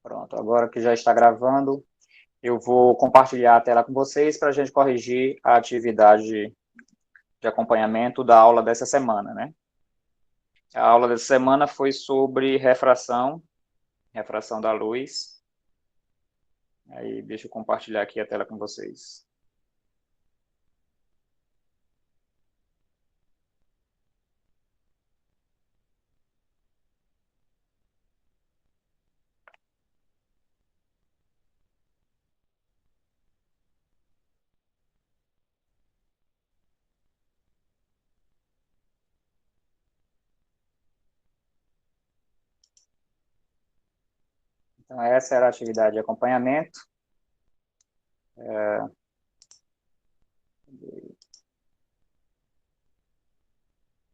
Pronto, agora que já está gravando, eu vou compartilhar a tela com vocês para a gente corrigir a atividade de acompanhamento da aula dessa semana, né? A aula dessa semana foi sobre refração da luz. Aí, deixa eu compartilhar aqui a tela com vocês. Então, essa era a atividade de acompanhamento.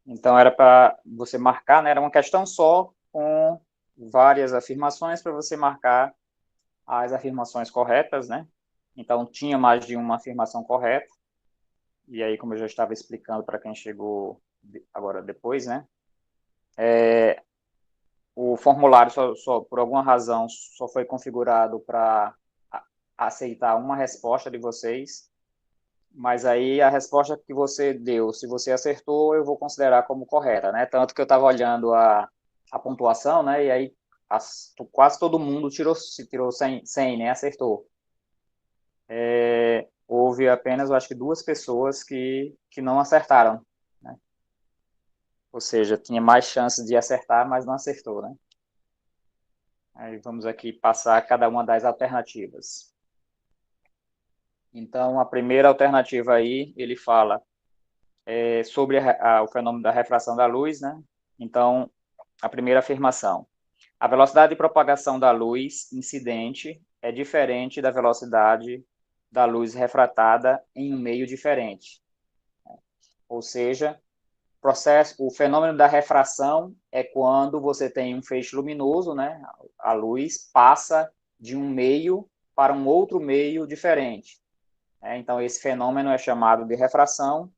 Então, era para você marcar, né? Era uma questão só com várias afirmações para você marcar as afirmações corretas, né? Então, tinha mais de uma afirmação correta. E aí, como eu já estava explicando para quem chegou agora depois, né? O formulário, por alguma razão, só foi configurado para aceitar uma resposta de vocês. Mas aí, a resposta que você deu, se você acertou, eu vou considerar como correta, né? Tanto que eu estava olhando a pontuação, né? E aí, quase todo mundo tirou 100, né? Acertou. Houve apenas, eu acho que 2 pessoas que não acertaram, né? Ou seja, tinha mais chances de acertar, mas não acertou, né? Aí vamos aqui passar cada uma das alternativas. Então, a primeira alternativa aí, ele fala sobre o fenômeno da refração da luz, né? Então, a primeira afirmação. A velocidade de propagação da luz incidente é diferente da velocidade da luz refratada em um meio diferente. Ou seja, o fenômeno da refração é quando você tem um feixe luminoso, né? A luz passa de um meio para um outro meio diferente. Então, esse fenômeno é chamado de refração.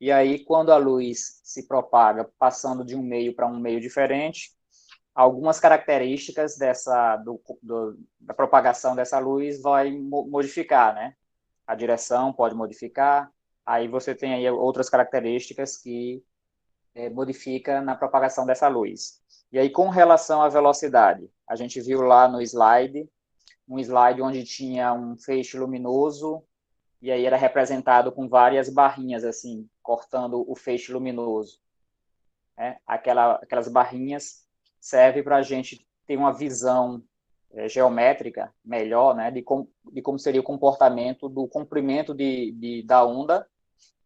E aí, quando a luz se propaga passando de um meio para um meio diferente, algumas características da propagação dessa luz vai modificar, né? A direção pode modificar. Aí você tem aí outras características que modifica na propagação dessa luz. E aí, com relação à velocidade, a gente viu lá no slide, um slide onde tinha um feixe luminoso, e aí era representado com várias barrinhas, assim, cortando o feixe luminoso. Aquelas barrinhas servem para a gente ter uma visão geométrica melhor, né, de como seria o comportamento do comprimento da onda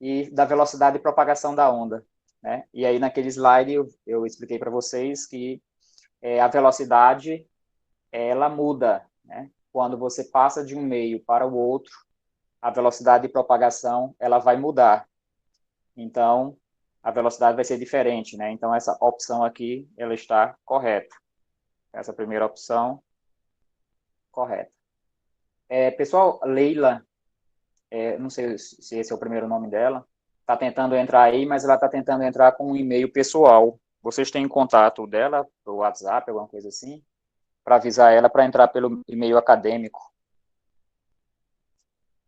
e da velocidade de propagação da onda. Né? E aí, naquele slide, eu expliquei para vocês que a velocidade, ela muda. Né? Quando você passa de um meio para o outro, a velocidade de propagação, ela vai mudar. Então, a velocidade vai ser diferente. Né? Então, essa opção aqui, ela está correta. Essa primeira opção, correta. Pessoal, Leila, não sei se esse é o primeiro nome dela, está tentando entrar aí, mas ela está tentando entrar com um e-mail pessoal. Vocês têm contato dela, pelo WhatsApp, alguma coisa assim, para avisar ela para entrar pelo e-mail acadêmico.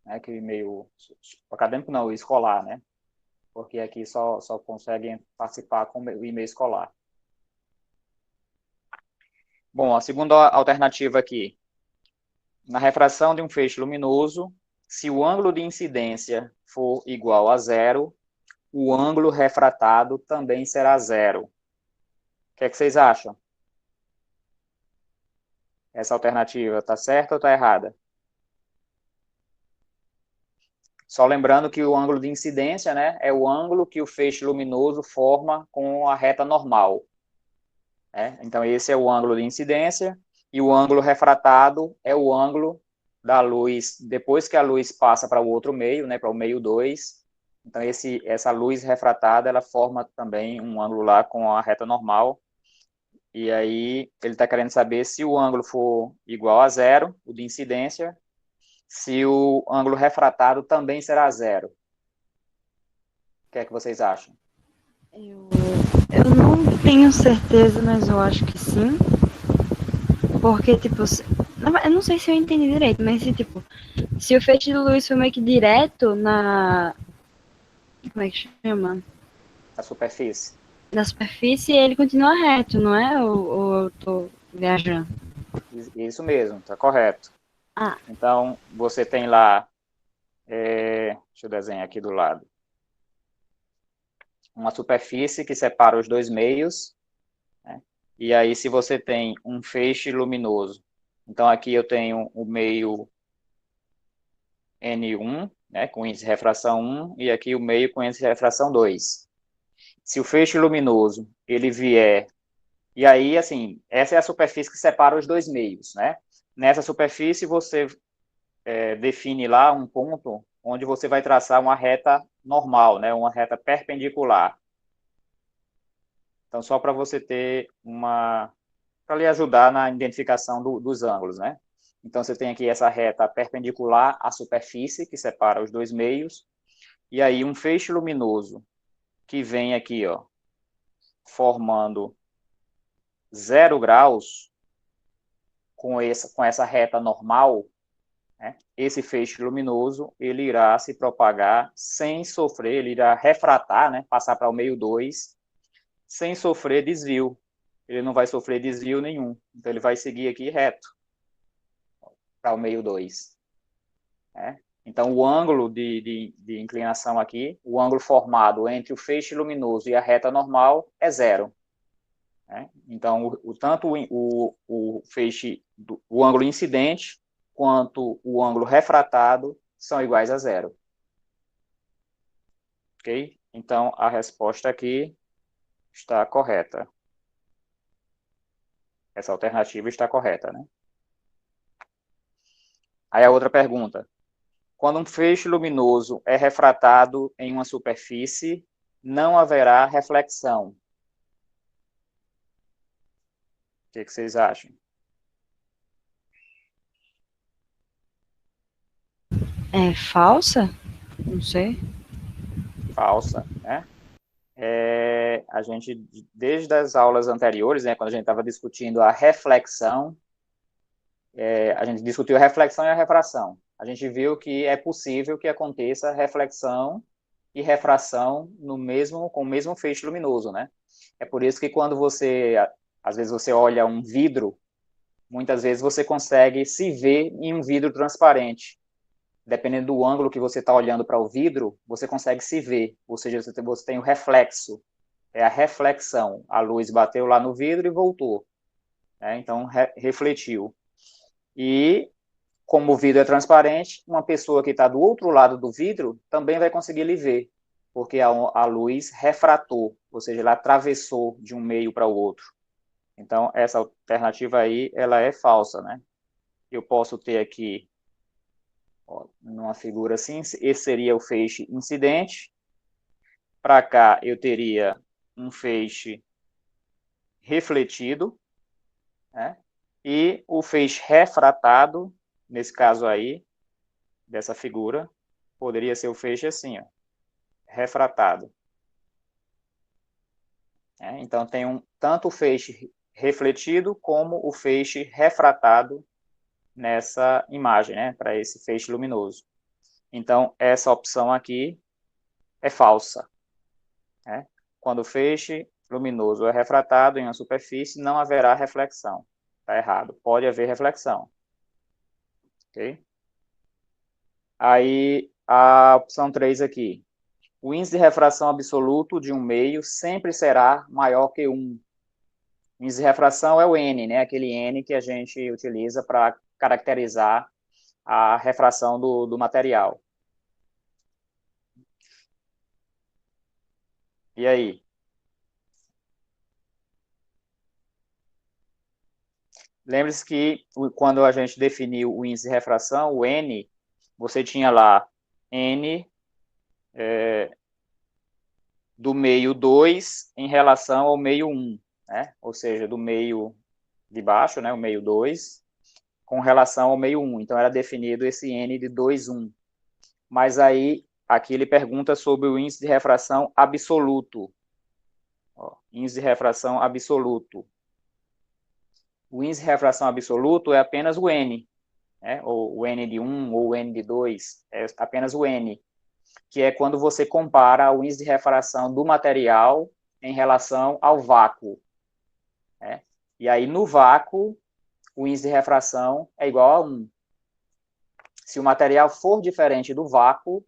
Né, que o e-mail acadêmico não, o escolar, né? Porque aqui só conseguem participar com o e-mail escolar. Bom, a segunda alternativa aqui. Na refração de um feixe luminoso, se o ângulo de incidência for igual a zero, o ângulo refratado também será zero. O que é que vocês acham? Essa alternativa está certa ou está errada? Só lembrando que o ângulo de incidência, né, é o ângulo que o feixe luminoso forma com a reta normal. Então, esse é o ângulo de incidência, e o ângulo refratado é o ângulo da luz, depois que a luz passa para o outro meio, né, para o meio 2. Então, essa luz refratada, ela forma também um ângulo lá com a reta normal. E aí, ele está querendo saber se o ângulo for igual a zero, o de incidência, se o ângulo refratado também será zero. O que é que vocês acham? Eu não tenho certeza, mas eu acho que sim. Porque, tipo, eu não sei se eu entendi direito, mas se o feixe de luz foi meio que direto como é que chama? A superfície. Na superfície, ele continua reto, não é? Ou eu tô viajando? Isso mesmo, está correto. Ah, Então, você tem lá, deixa eu desenhar aqui do lado, uma superfície que separa os dois meios, né? E aí, se você tem um feixe luminoso, então aqui eu tenho o meio N1, né, com índice de refração 1, e aqui o meio com índice de refração 2. Se o feixe luminoso, ele vier, e aí, assim, essa é a superfície que separa os dois meios, né? Nessa superfície, você define lá um ponto onde você vai traçar uma reta normal, né, uma reta perpendicular. Então, só para você ter para lhe ajudar na identificação dos ângulos, né? Então, você tem aqui essa reta perpendicular à superfície, que separa os dois meios, e aí um feixe luminoso que vem aqui, ó, formando 0 graus com essa reta normal, né? Esse feixe luminoso, ele irá se propagar sem sofrer, ele irá refratar, né? Passar para o meio 2, sem sofrer desvio. Ele não vai sofrer desvio nenhum. Então, ele vai seguir aqui reto para o meio 2. Né? Então, o ângulo de inclinação aqui, o ângulo formado entre o feixe luminoso e a reta normal é 0. Né? Então, tanto o feixe, o ângulo incidente, quanto o ângulo refratado são iguais a 0. Ok? Então, a resposta aqui está correta. Essa alternativa está correta, né? Aí a outra pergunta. Quando um feixe luminoso é refratado em uma superfície, não haverá reflexão. O que vocês acham? é falsa? Não sei. Falsa, né? A gente, desde as aulas anteriores, né, quando a gente estava discutindo a reflexão, a gente discutiu a reflexão e a refração. A gente viu que é possível que aconteça reflexão e refração com o mesmo feixe luminoso, né? É por isso que quando às vezes você olha um vidro, muitas vezes você consegue se ver em um vidro transparente. Dependendo do ângulo que você está olhando para o vidro, você consegue se ver, ou seja, você tem o reflexo, é a reflexão. A luz bateu lá no vidro e voltou, né? Então refletiu. E como o vidro é transparente, uma pessoa que está do outro lado do vidro também vai conseguir lhe ver, porque a luz refratou, ou seja, ela atravessou de um meio para o outro. Então, essa alternativa aí, ela é falsa, né? Eu posso ter aqui, ó, numa figura assim, esse seria o feixe incidente. Para cá, eu teria um feixe refletido, né? E o feixe refratado, nesse caso aí, dessa figura, poderia ser o feixe assim, ó, refratado. Então, tem tanto o feixe refletido como o feixe refratado nessa imagem, né, para esse feixe luminoso. Então, essa opção aqui é falsa. Né? Quando o feixe luminoso é refratado em uma superfície, não haverá reflexão. Está errado. Pode haver reflexão. Ok? Aí, a opção 3 aqui. O índice de refração absoluto de um meio sempre será maior que 1. O índice de refração é o N, né? Aquele N que a gente utiliza para caracterizar a refração do material. E aí? Lembre-se que quando a gente definiu o índice de refração, o N, você tinha lá N do meio 2 em relação ao meio 1, né? Ou seja, do meio de baixo, né, o meio 2, com relação ao meio 1. Então, era definido esse N de 2, 1. Mas aí, aqui ele pergunta sobre o índice de refração absoluto. Ó, índice de refração absoluto. o índice de refração absoluto é apenas o N, né? Ou o N de 1 ou o N de 2, é apenas o N, que é quando você compara o índice de refração do material em relação ao vácuo, né? E aí, no vácuo, o índice de refração é igual a 1. Se o material for diferente do vácuo,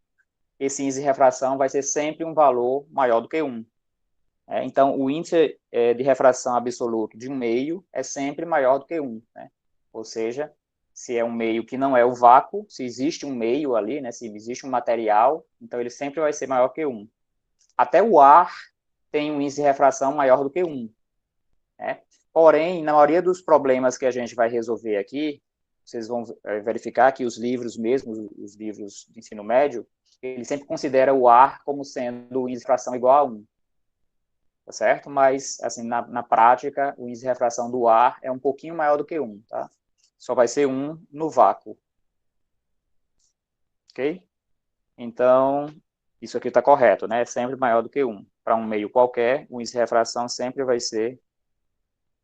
esse índice de refração vai ser sempre um valor maior do que 1. Então, o índice de refração absoluto de um meio é sempre maior do que 1. Né? Ou seja, se é um meio que não é o vácuo, se existe um meio ali, né, se existe um material, então ele sempre vai ser maior que 1. Até o ar tem um índice de refração maior do que 1. Né? Porém, na maioria dos problemas que a gente vai resolver aqui, vocês vão verificar que os livros mesmo, os livros de ensino médio, ele sempre considera o ar como sendo o índice de refração igual a 1. Tá certo? Mas, assim, na prática, o índice de refração do ar é um pouquinho maior do que 1, tá? Só vai ser 1 no vácuo. Ok? Então, isso aqui está correto, né? É sempre maior do que 1. Para um meio qualquer, o índice de refração sempre vai ser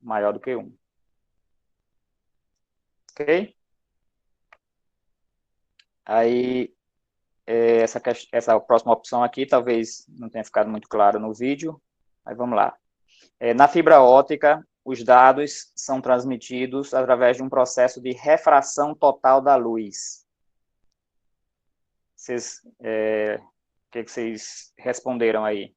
maior do que 1. Ok? Aí, essa próxima opção aqui talvez não tenha ficado muito claro no vídeo, mas vamos lá. Na fibra óptica, os dados são transmitidos através de um processo de refração total da luz. O que vocês responderam aí?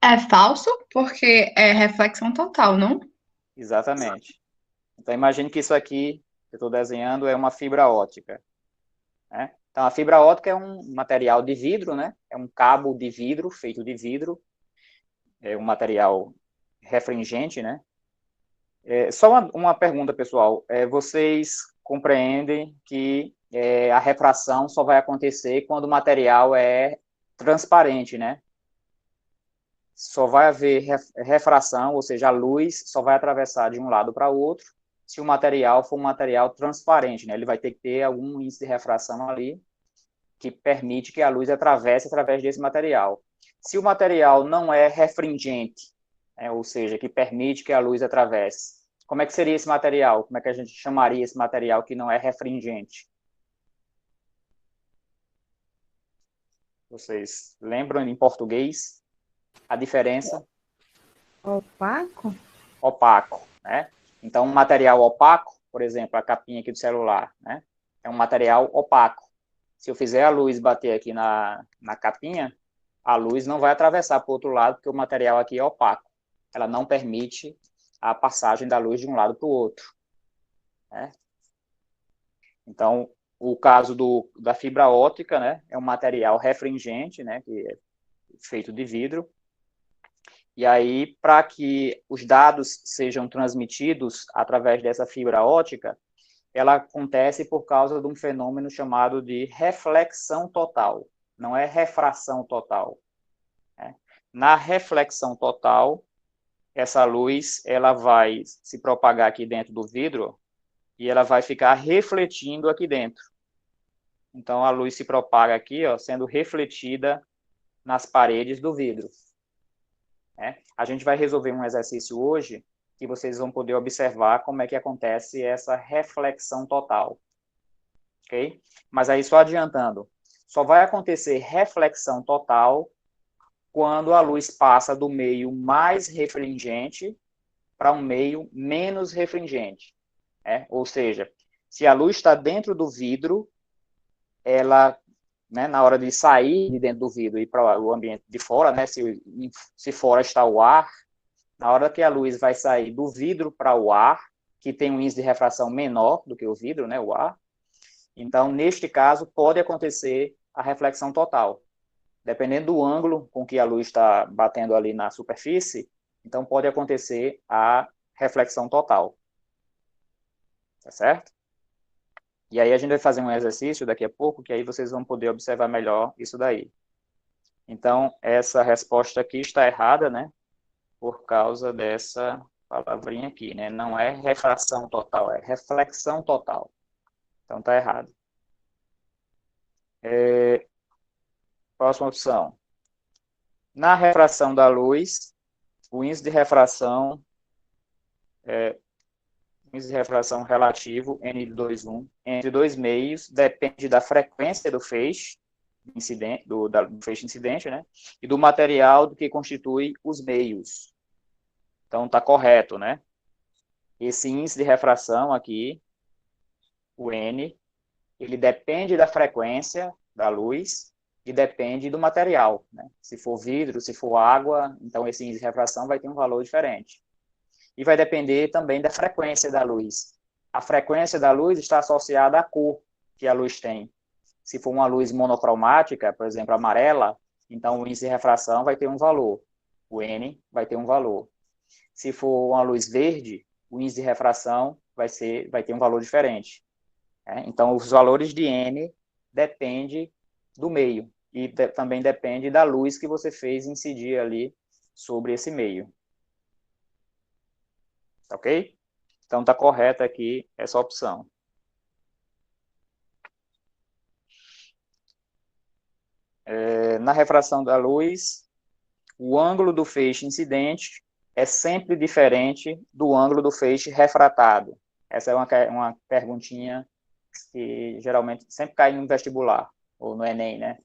É falso porque é reflexão total, não? Exatamente. Então, imagine que isso aqui que eu estou desenhando é uma fibra óptica. Né? Então, a fibra óptica é um material de vidro, né? É um cabo de vidro, feito de vidro, é um material refringente, né? Só uma pergunta, pessoal. Vocês compreendem que a refração só vai acontecer quando o material é transparente, né? Só vai haver refração, ou seja, a luz só vai atravessar de um lado para o outro se o material for um material transparente, né? Ele vai ter que ter algum índice de refração ali que permite que a luz atravesse através desse material. Se o material não é refringente, ou seja, que permite que a luz atravesse, como é que seria esse material? Como é que a gente chamaria esse material que não é refringente? Vocês lembram em português a diferença? Opaco? Opaco, né? Então, um material opaco, por exemplo, a capinha aqui do celular, né? É um material opaco. Se eu fizer a luz bater aqui na capinha, a luz não vai atravessar para o outro lado, porque o material aqui é opaco. Ela não permite a passagem da luz de um lado para o outro. Né? Então, o caso da fibra óptica, né, é um material refringente, né, que é feito de vidro. E aí, para que os dados sejam transmitidos através dessa fibra óptica, ela acontece por causa de um fenômeno chamado de reflexão total. Não é refração total. Né? Na reflexão total, essa luz ela vai se propagar aqui dentro do vidro e ela vai ficar refletindo aqui dentro. Então, a luz se propaga aqui, ó, sendo refletida nas paredes do vidro. Né? A gente vai resolver um exercício hoje que vocês vão poder observar como é que acontece essa reflexão total. Ok? Mas aí, só adiantando, só vai acontecer reflexão total quando a luz passa do meio mais refringente para um meio menos refringente. Ou seja, se a luz está dentro do vidro, ela, né, na hora de sair de dentro do vidro e ir para o ambiente de fora, né, se fora está o ar, na hora que a luz vai sair do vidro para o ar, que tem um índice de refração menor do que o vidro, né, o ar, então, neste caso, pode acontecer a reflexão total. Dependendo do ângulo com que a luz está batendo ali na superfície, então pode acontecer a reflexão total. Tá certo? E aí a gente vai fazer um exercício daqui a pouco, que aí vocês vão poder observar melhor isso daí. Então, essa resposta aqui está errada, né? Por causa dessa palavrinha aqui, né? Não é refração total, é reflexão total. Então, está errado. Próxima opção. Na refração da luz, o índice de refração relativo, N de 2,1, entre dois meios, depende da frequência do feixe incidente, do feixe incidente, né? E do material do que constitui os meios. Então, está correto, né? Esse índice de refração aqui, o N, ele depende da frequência da luz e depende do material, né? Se for vidro, se for água, então esse índice de refração vai ter um valor diferente. E vai depender também da frequência da luz. A frequência da luz está associada à cor que a luz tem. Se for uma luz monocromática, por exemplo, amarela, então o índice de refração vai ter um valor. O N vai ter um valor. Se for uma luz verde, o índice de refração vai ter um valor diferente. Então, os valores de N dependem do meio e também depende da luz que você fez incidir ali sobre esse meio. Ok? Então, está correta aqui essa opção. Na refração da luz, o ângulo do feixe incidente é sempre diferente do ângulo do feixe refratado. Essa é uma perguntinha que geralmente sempre cai no vestibular, ou no Enem, né?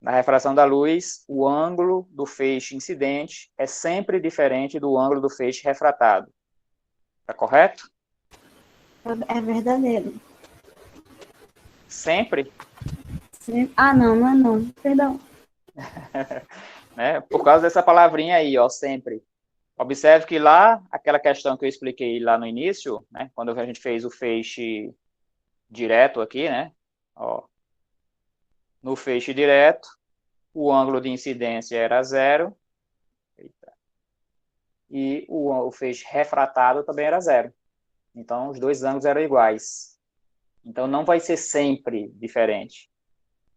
Na refração da luz, o ângulo do feixe incidente é sempre diferente do ângulo do feixe refratado. Está correto? É verdadeiro. Sempre? Sim. Ah, não, não é não. Perdão. Né? Por causa dessa palavrinha aí, ó, sempre. Observe que lá, aquela questão que eu expliquei lá no início, né, quando a gente fez o feixe direto aqui, né, ó, no feixe direto, o ângulo de incidência era 0, e o feixe refratado também era 0. Então, os dois ângulos eram iguais. Então, não vai ser sempre diferente,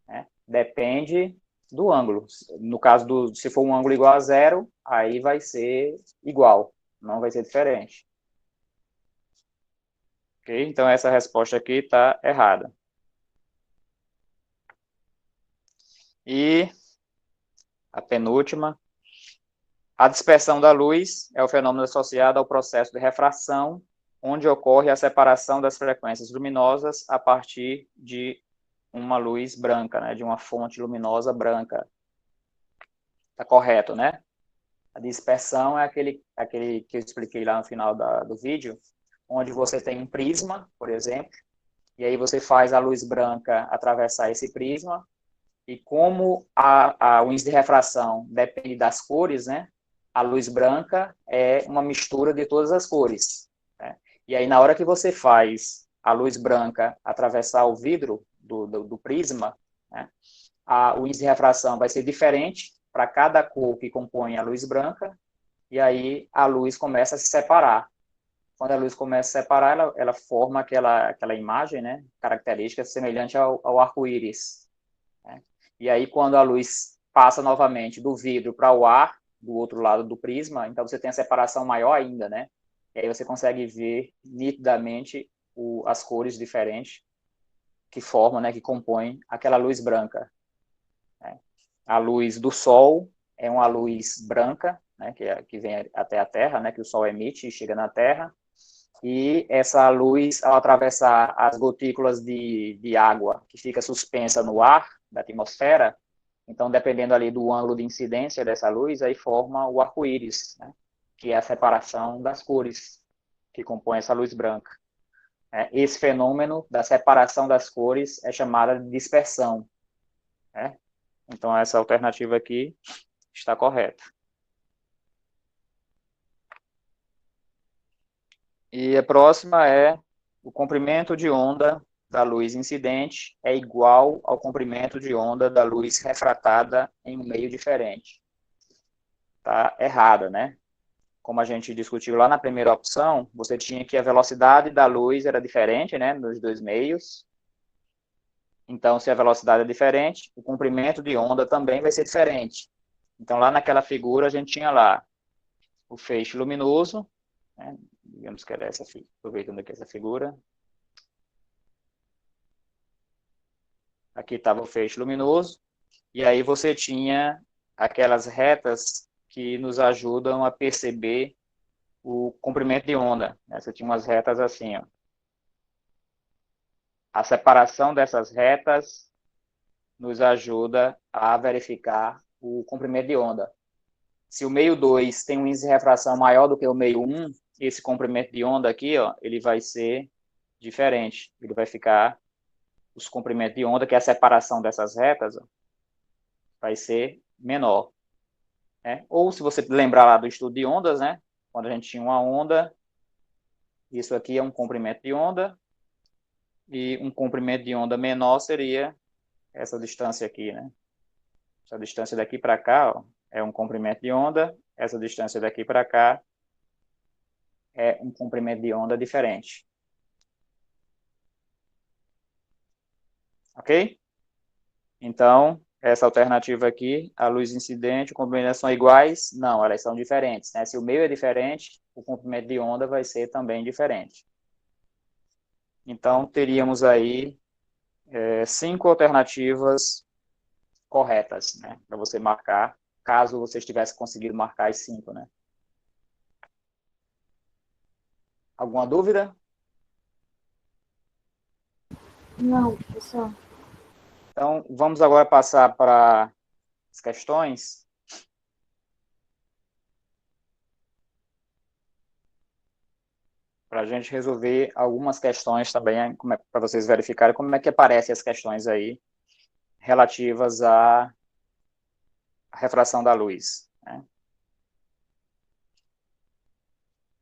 né? Depende do ângulo. No caso, se for um ângulo igual a 0, aí vai ser igual, não vai ser diferente. Ok? Então, essa resposta aqui está errada. E a penúltima. A dispersão da luz é o fenômeno associado ao processo de refração, onde ocorre a separação das frequências luminosas a partir de uma luz branca, né, de uma fonte luminosa branca. Está correto, né? A dispersão é aquele que eu expliquei lá no final do vídeo, onde você tem um prisma, por exemplo, e aí você faz a luz branca atravessar esse prisma, e como o índice de refração depende das cores, né? A luz branca é uma mistura de todas as cores, né? E aí, na hora que você faz a luz branca atravessar o vidro do prisma, né, o índice de refração vai ser diferente para cada cor que compõe a luz branca, e aí a luz começa a se separar. Quando a luz começa a separar, ela forma aquela imagem, né, característica semelhante ao arco-íris, né? E aí, quando a luz passa novamente do vidro para o ar, do outro lado do prisma, então você tem a separação maior ainda, né? E aí você consegue ver nitidamente as cores diferentes que formam, né, que compõem aquela luz branca, né? A luz do Sol é uma luz branca, né, que vem até a Terra, né, que o Sol emite e chega na Terra, e essa luz, ao atravessar as gotículas de água que fica suspensa no ar da atmosfera, então, dependendo ali do ângulo de incidência dessa luz, aí forma o arco-íris, né, que é a separação das cores que compõem essa luz branca. Esse fenômeno da separação das cores é chamada de dispersão, né? Então, essa alternativa aqui está correta. E a próxima é o comprimento de onda da luz incidente é igual ao comprimento de onda da luz refratada em um meio diferente. Está errada, né? Como a gente discutiu lá na primeira opção, você tinha que a velocidade da luz era diferente, né, nos dois meios. Então, se a velocidade é diferente, o comprimento de onda também vai ser diferente. Então, lá naquela figura, a gente tinha lá o feixe luminoso, né? Digamos que era essa, aproveitando aqui essa figura. Aqui estava o feixe luminoso, e aí você tinha aquelas retas que nos ajudam a perceber o comprimento de onda. Você tinha umas retas assim, ó. A separação dessas retas nos ajuda a verificar o comprimento de onda. Se o meio 2 tem um índice de refração maior do que o meio 1, esse comprimento de onda aqui, ó, ele vai ser diferente. Ele vai ficar, os comprimentos de onda, que é a separação dessas retas, ó, vai ser menor. Né? Ou se você lembrar lá do estudo de ondas, né? Quando a gente tinha uma onda, isso aqui é um comprimento de onda, e um comprimento de onda menor seria essa distância aqui, né? Essa distância daqui para cá, ó, é um comprimento de onda, essa distância daqui para cá é um comprimento de onda diferente. Ok? Então, essa alternativa aqui, a luz incidente, o comprimento são iguais? Não, elas são diferentes. Né? Se o meio é diferente, o comprimento de onda vai ser também diferente. Então, teríamos aí 5 alternativas corretas, né? Para você marcar, caso você tivesse conseguido marcar as 5, né? Alguma dúvida? Não, pessoal. Então, vamos agora passar para as questões. Para a gente resolver algumas questões também, para vocês verificarem como é que aparecem as questões aí relativas à refração da luz. Né?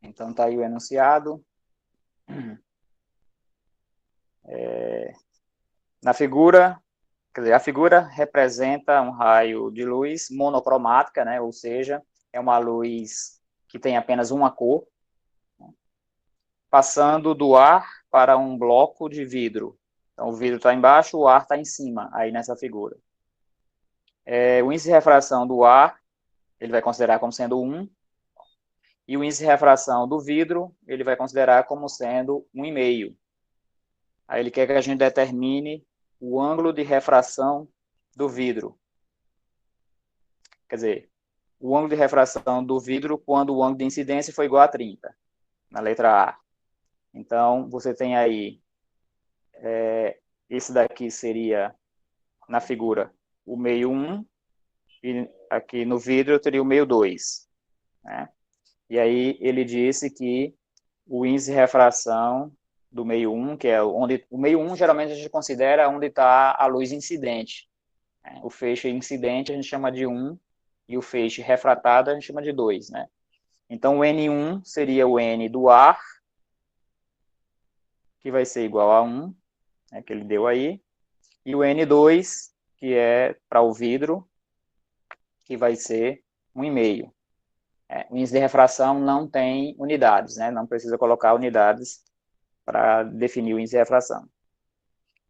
Então, está aí o enunciado. Na figura, quer dizer, a figura representa um raio de luz monocromática, né? Ou seja, é uma luz que tem apenas uma cor, passando do ar para um bloco de vidro. Então, o vidro está embaixo, o ar está em cima, aí nessa figura. O índice de refração do ar, ele vai considerar como sendo 1, e o índice de refração do vidro, ele vai considerar como sendo 1,5. Aí ele quer que a gente determine o ângulo de refração do vidro. Quer dizer, o ângulo de refração do vidro quando o ângulo de incidência for igual a 30, na letra A. Então, você tem aí, esse daqui seria, na figura, o meio 1, e aqui no vidro eu teria o meio 2. Né? E aí ele disse que o índice de refração do meio 1, que é onde o meio 1 geralmente a gente considera onde está a luz incidente. Né? O feixe incidente a gente chama de 1 e o feixe refratado a gente chama de 2. Né? Então o N1 seria o N do ar, que vai ser igual a 1, né, que ele deu aí, e o N2, que é para o vidro, que vai ser 1,5. O índice de refração não tem unidades, né? Não precisa colocar unidades para definir o índice de refração.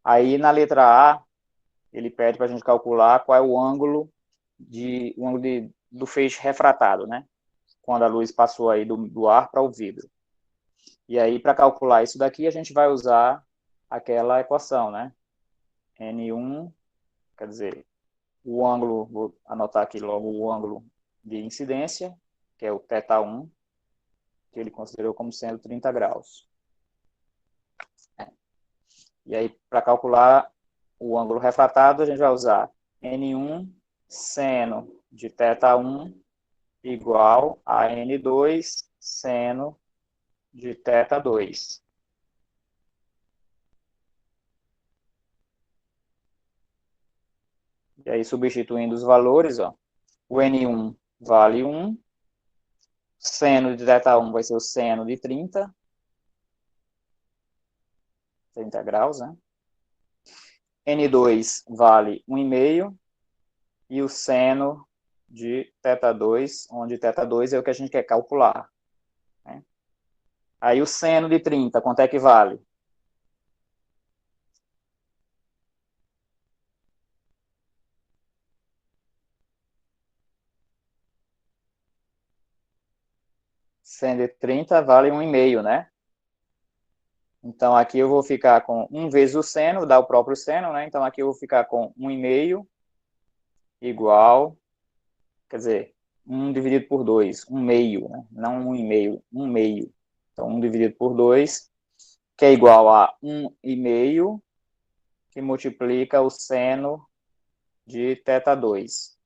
Aí, na letra A, ele pede para a gente calcular qual é o ângulo do feixe refratado, né? Quando a luz passou aí do ar para o vidro. E aí, para calcular isso daqui, a gente vai usar aquela equação, né? N1, quer dizer, o ângulo, vou anotar aqui logo o ângulo de incidência, que é o θ1, que ele considerou como sendo 30 graus. E aí, para calcular o ângulo refratado, a gente vai usar N1 seno de θ1 igual a N2 seno de θ2. E aí, substituindo os valores, ó, o N1 vale 1, seno de θ1 vai ser o seno de 30 graus, né? N2 vale 1,5 e o seno de θ2, onde θ2 é o que a gente quer calcular. Né? Aí o seno de 30, quanto é que vale? Seno de 30 vale 1,5, né? Então, aqui eu vou ficar com 1 vezes o seno, dá o próprio seno, né? Então, aqui eu vou ficar com 1,5 igual quer dizer, 1 dividido por 2, 1 meio, né? Não 1,5, 1 meio. Então, 1 dividido por 2, que é igual a 1,5, que multiplica o seno de θ2.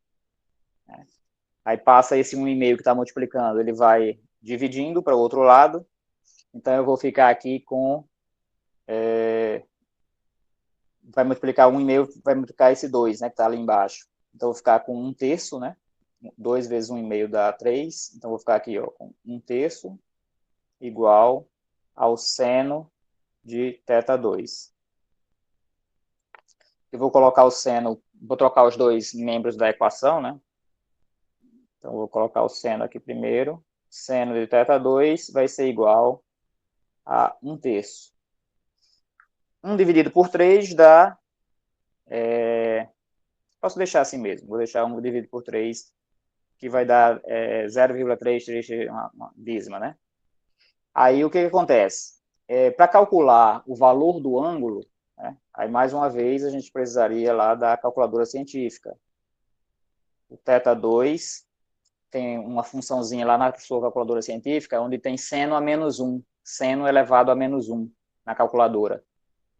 Aí passa esse 1,5 que está multiplicando, ele vai dividindo para o outro lado. Então, eu vou ficar aqui com... vai multiplicar 1,5, vai multiplicar esse 2, né, que está ali embaixo. Então, eu vou ficar com 1/3, né? 2 vezes 1,5 dá 3. Então, eu vou ficar aqui, ó, com 1/3 igual ao seno de θ2. Eu vou colocar o seno, vou trocar os dois membros da equação, né? Então, eu vou colocar o seno aqui primeiro. Seno de θ2 vai ser igual a 1/3. 1 dividido por 3 dá... posso deixar assim mesmo. Vou deixar 1 dividido por 3, que vai dar 0,33, uma dízima, né? Aí, o que acontece? Para calcular o valor do ângulo, né, aí, mais uma vez, a gente precisaria lá da calculadora científica. O θ2 tem uma funçãozinha lá na sua calculadora científica, onde tem seno a menos 1, seno elevado a menos 1 na calculadora.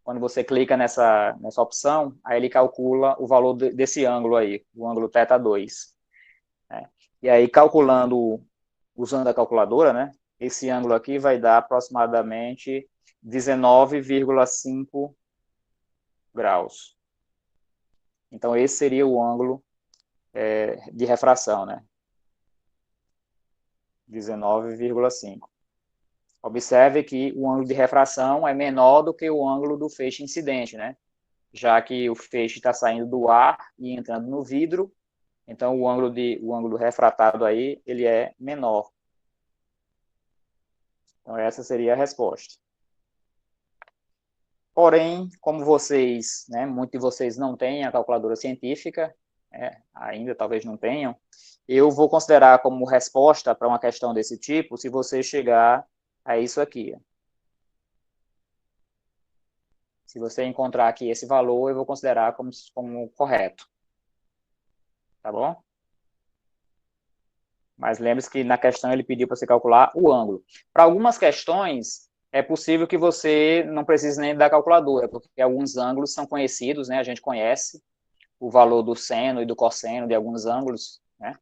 Quando você clica nessa opção, aí ele calcula o valor desse ângulo aí, o ângulo θ2. Né? E aí, calculando, usando a calculadora, né, esse ângulo aqui vai dar aproximadamente 19,5 graus. Então, esse seria o ângulo de refração, né? 19,5. Observe que o ângulo de refração é menor do que o ângulo do feixe incidente, né? Já que o feixe está saindo do ar e entrando no vidro, então o ângulo refratado aí, ele é menor. Então, essa seria a resposta. Porém, como vocês, né, muitos de vocês não têm a calculadora científica, ainda talvez não tenham, eu vou considerar como resposta para uma questão desse tipo se você chegar a isso aqui. Se você encontrar aqui esse valor, eu vou considerar como correto. Tá bom? Mas lembre-se que na questão ele pediu para você calcular o ângulo. Para algumas questões, é possível que você não precise nem da calculadora, porque alguns ângulos são conhecidos, né? A gente conhece o valor do seno e do cosseno de alguns ângulos, né?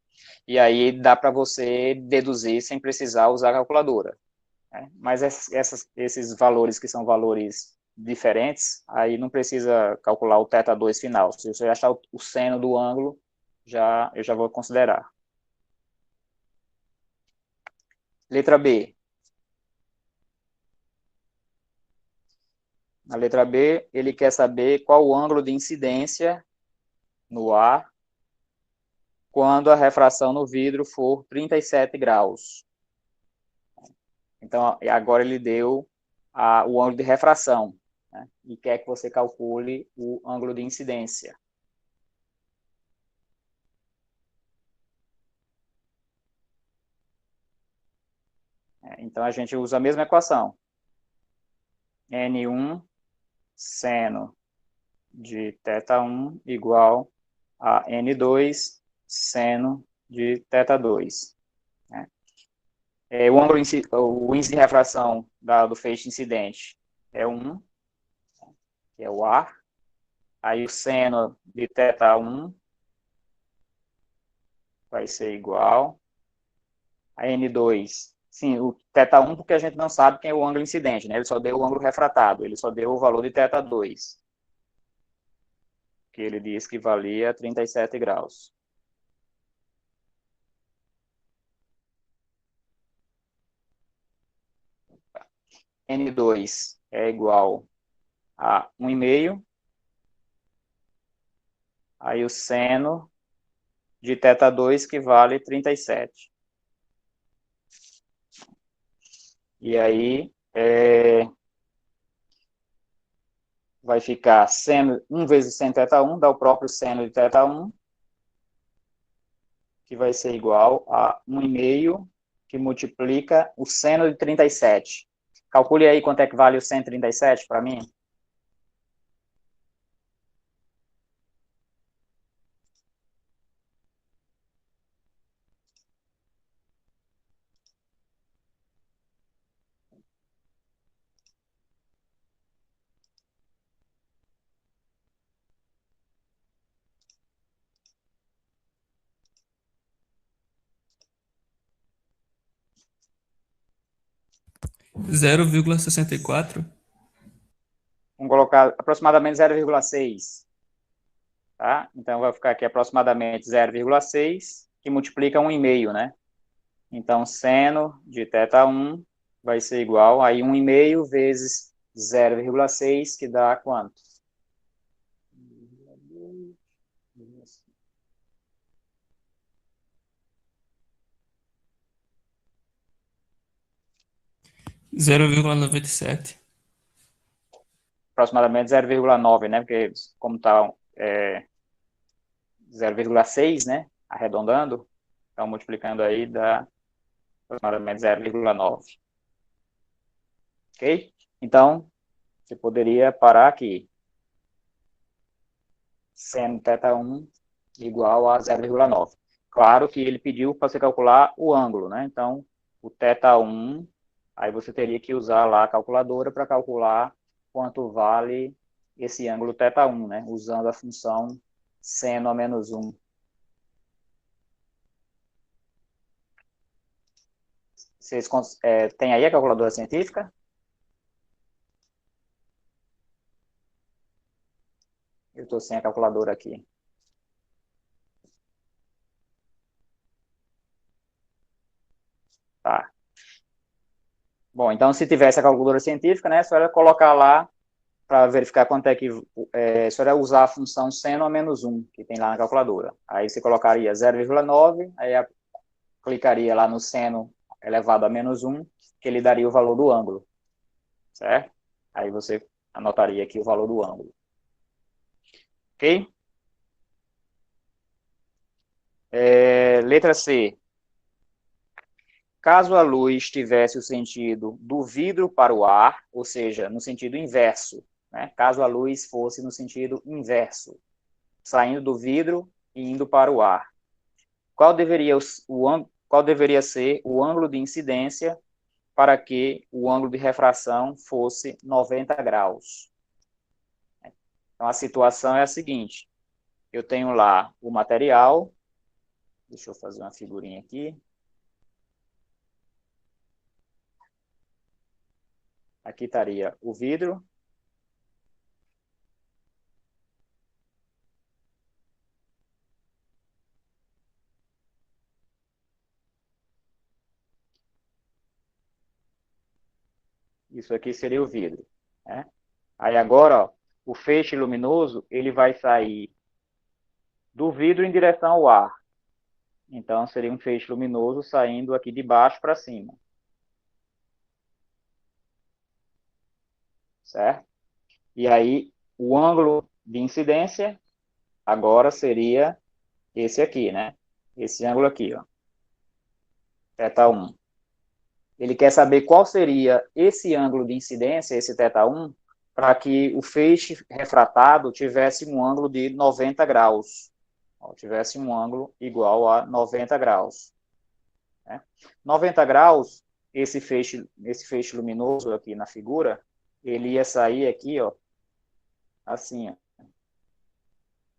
E aí dá para você deduzir sem precisar usar a calculadora. Né? Mas esses valores que são valores diferentes, aí não precisa calcular o θ2 final. Se você achar o seno do ângulo, eu já vou considerar. Letra B. Na letra B, ele quer saber qual o ângulo de incidência no ar quando a refração no vidro for 37 graus. Então, agora ele deu o ângulo de refração, né? E quer que você calcule o ângulo de incidência. Então, a gente usa a mesma equação. N1 seno de θ1 igual a N2 seno de θ2. Né? O índice de refração do feixe incidente é 1, que é o ar. Aí o seno de θ1 vai ser igual a N2. Sim, o θ1 porque a gente não sabe quem é o ângulo incidente, né? Ele só deu o ângulo refratado, ele só deu o valor de θ2, que ele disse que valia 37 graus. N2 é igual a 1,5. Aí o seno de θ2 que vale 37. E aí vai ficar seno 1 vezes seno θ1, dá o próprio seno de θ1, que vai ser igual a 1,5, que multiplica o seno de 37. Calcule aí quanto é que vale o seno de 37 para mim. 0,64. Vamos colocar aproximadamente 0,6. Tá? Então, vai ficar aqui aproximadamente 0,6, que multiplica 1,5, né? Então, seno de θ1 vai ser igual a 1,5 vezes 0,6, que dá quanto? 0,97. Aproximadamente 0,9, né? Porque como está 0,6, né? Arredondando, então multiplicando aí dá aproximadamente 0,9. Ok? Então, você poderia parar aqui. Seno θ1 igual a 0,9. Claro que ele pediu para você calcular o ângulo, né? Então, o θ1, aí você teria que usar lá a calculadora para calcular quanto vale esse ângulo θ1, né? Usando a função seno a menos 1. Vocês têm aí a calculadora científica? Eu estou sem a calculadora aqui. Tá. Bom, então se tivesse a calculadora científica, né, só era colocar lá para verificar quanto é que... só era usar a função seno a menos 1, que tem lá na calculadora. Aí você colocaria 0,9, aí clicaria lá no seno elevado a menos 1, que ele daria o valor do ângulo, certo? Aí você anotaria aqui o valor do ângulo. Ok? Letra C. Caso a luz tivesse o sentido do vidro para o ar, ou seja, no sentido inverso, né? Caso a luz fosse no sentido inverso, saindo do vidro e indo para o ar, qual deveria ser o ângulo de incidência para que o ângulo de refração fosse 90 graus? Então, a situação é a seguinte: eu tenho lá o material, deixa eu fazer uma figurinha aqui. Aqui estaria o vidro. Isso aqui seria o vidro, né? Aí agora, ó, o feixe luminoso, ele vai sair do vidro em direção ao ar. Então, seria um feixe luminoso saindo aqui de baixo para cima. Certo? E aí, o ângulo de incidência agora seria esse aqui, né? Esse ângulo aqui, ó. θ1. Ele quer saber qual seria esse ângulo de incidência, esse θ1, para que o feixe refratado tivesse um ângulo de 90 graus. Ó, tivesse um ângulo igual a 90 graus. Né? 90 graus, esse feixe luminoso aqui na figura, ele ia sair aqui, ó, assim, ó,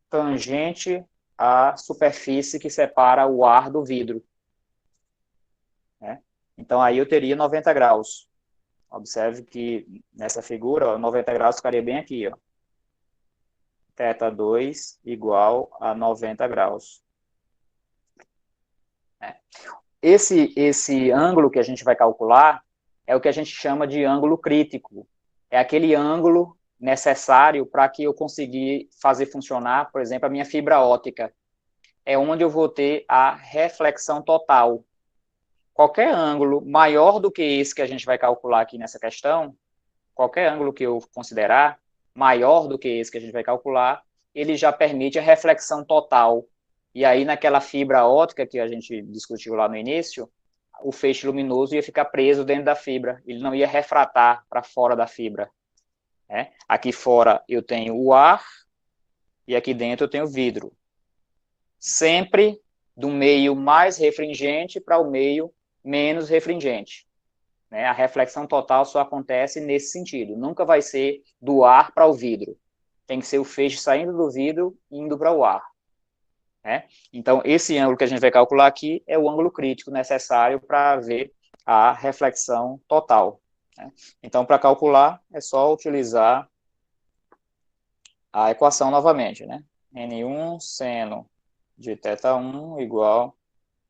tangente à superfície que separa o ar do vidro. Né? Então, aí eu teria 90 graus. Observe que nessa figura, ó, 90 graus ficaria bem aqui, ó. θ2 igual a 90 graus. É. Esse ângulo que a gente vai calcular é o que a gente chama de ângulo crítico. É aquele ângulo necessário para que eu conseguir fazer funcionar, por exemplo, a minha fibra óptica. É onde eu vou ter a reflexão total. Qualquer ângulo maior do que esse que a gente vai calcular aqui nessa questão, qualquer ângulo que eu considerar maior do que esse que a gente vai calcular, ele já permite a reflexão total. E aí, naquela fibra óptica que a gente discutiu lá no início, o feixe luminoso ia ficar preso dentro da fibra, ele não ia refratar para fora da fibra. Né? Aqui fora eu tenho o ar e aqui dentro eu tenho o vidro. Sempre do meio mais refringente para o meio menos refringente. Né? A reflexão total só acontece nesse sentido. Nunca vai ser do ar para o vidro. Tem que ser o feixe saindo do vidro e indo para o ar. Né? Então, esse ângulo que a gente vai calcular aqui é o ângulo crítico necessário para ver a reflexão total. né? Então, para calcular, é só utilizar a equação novamente, né? N1 seno de θ1 igual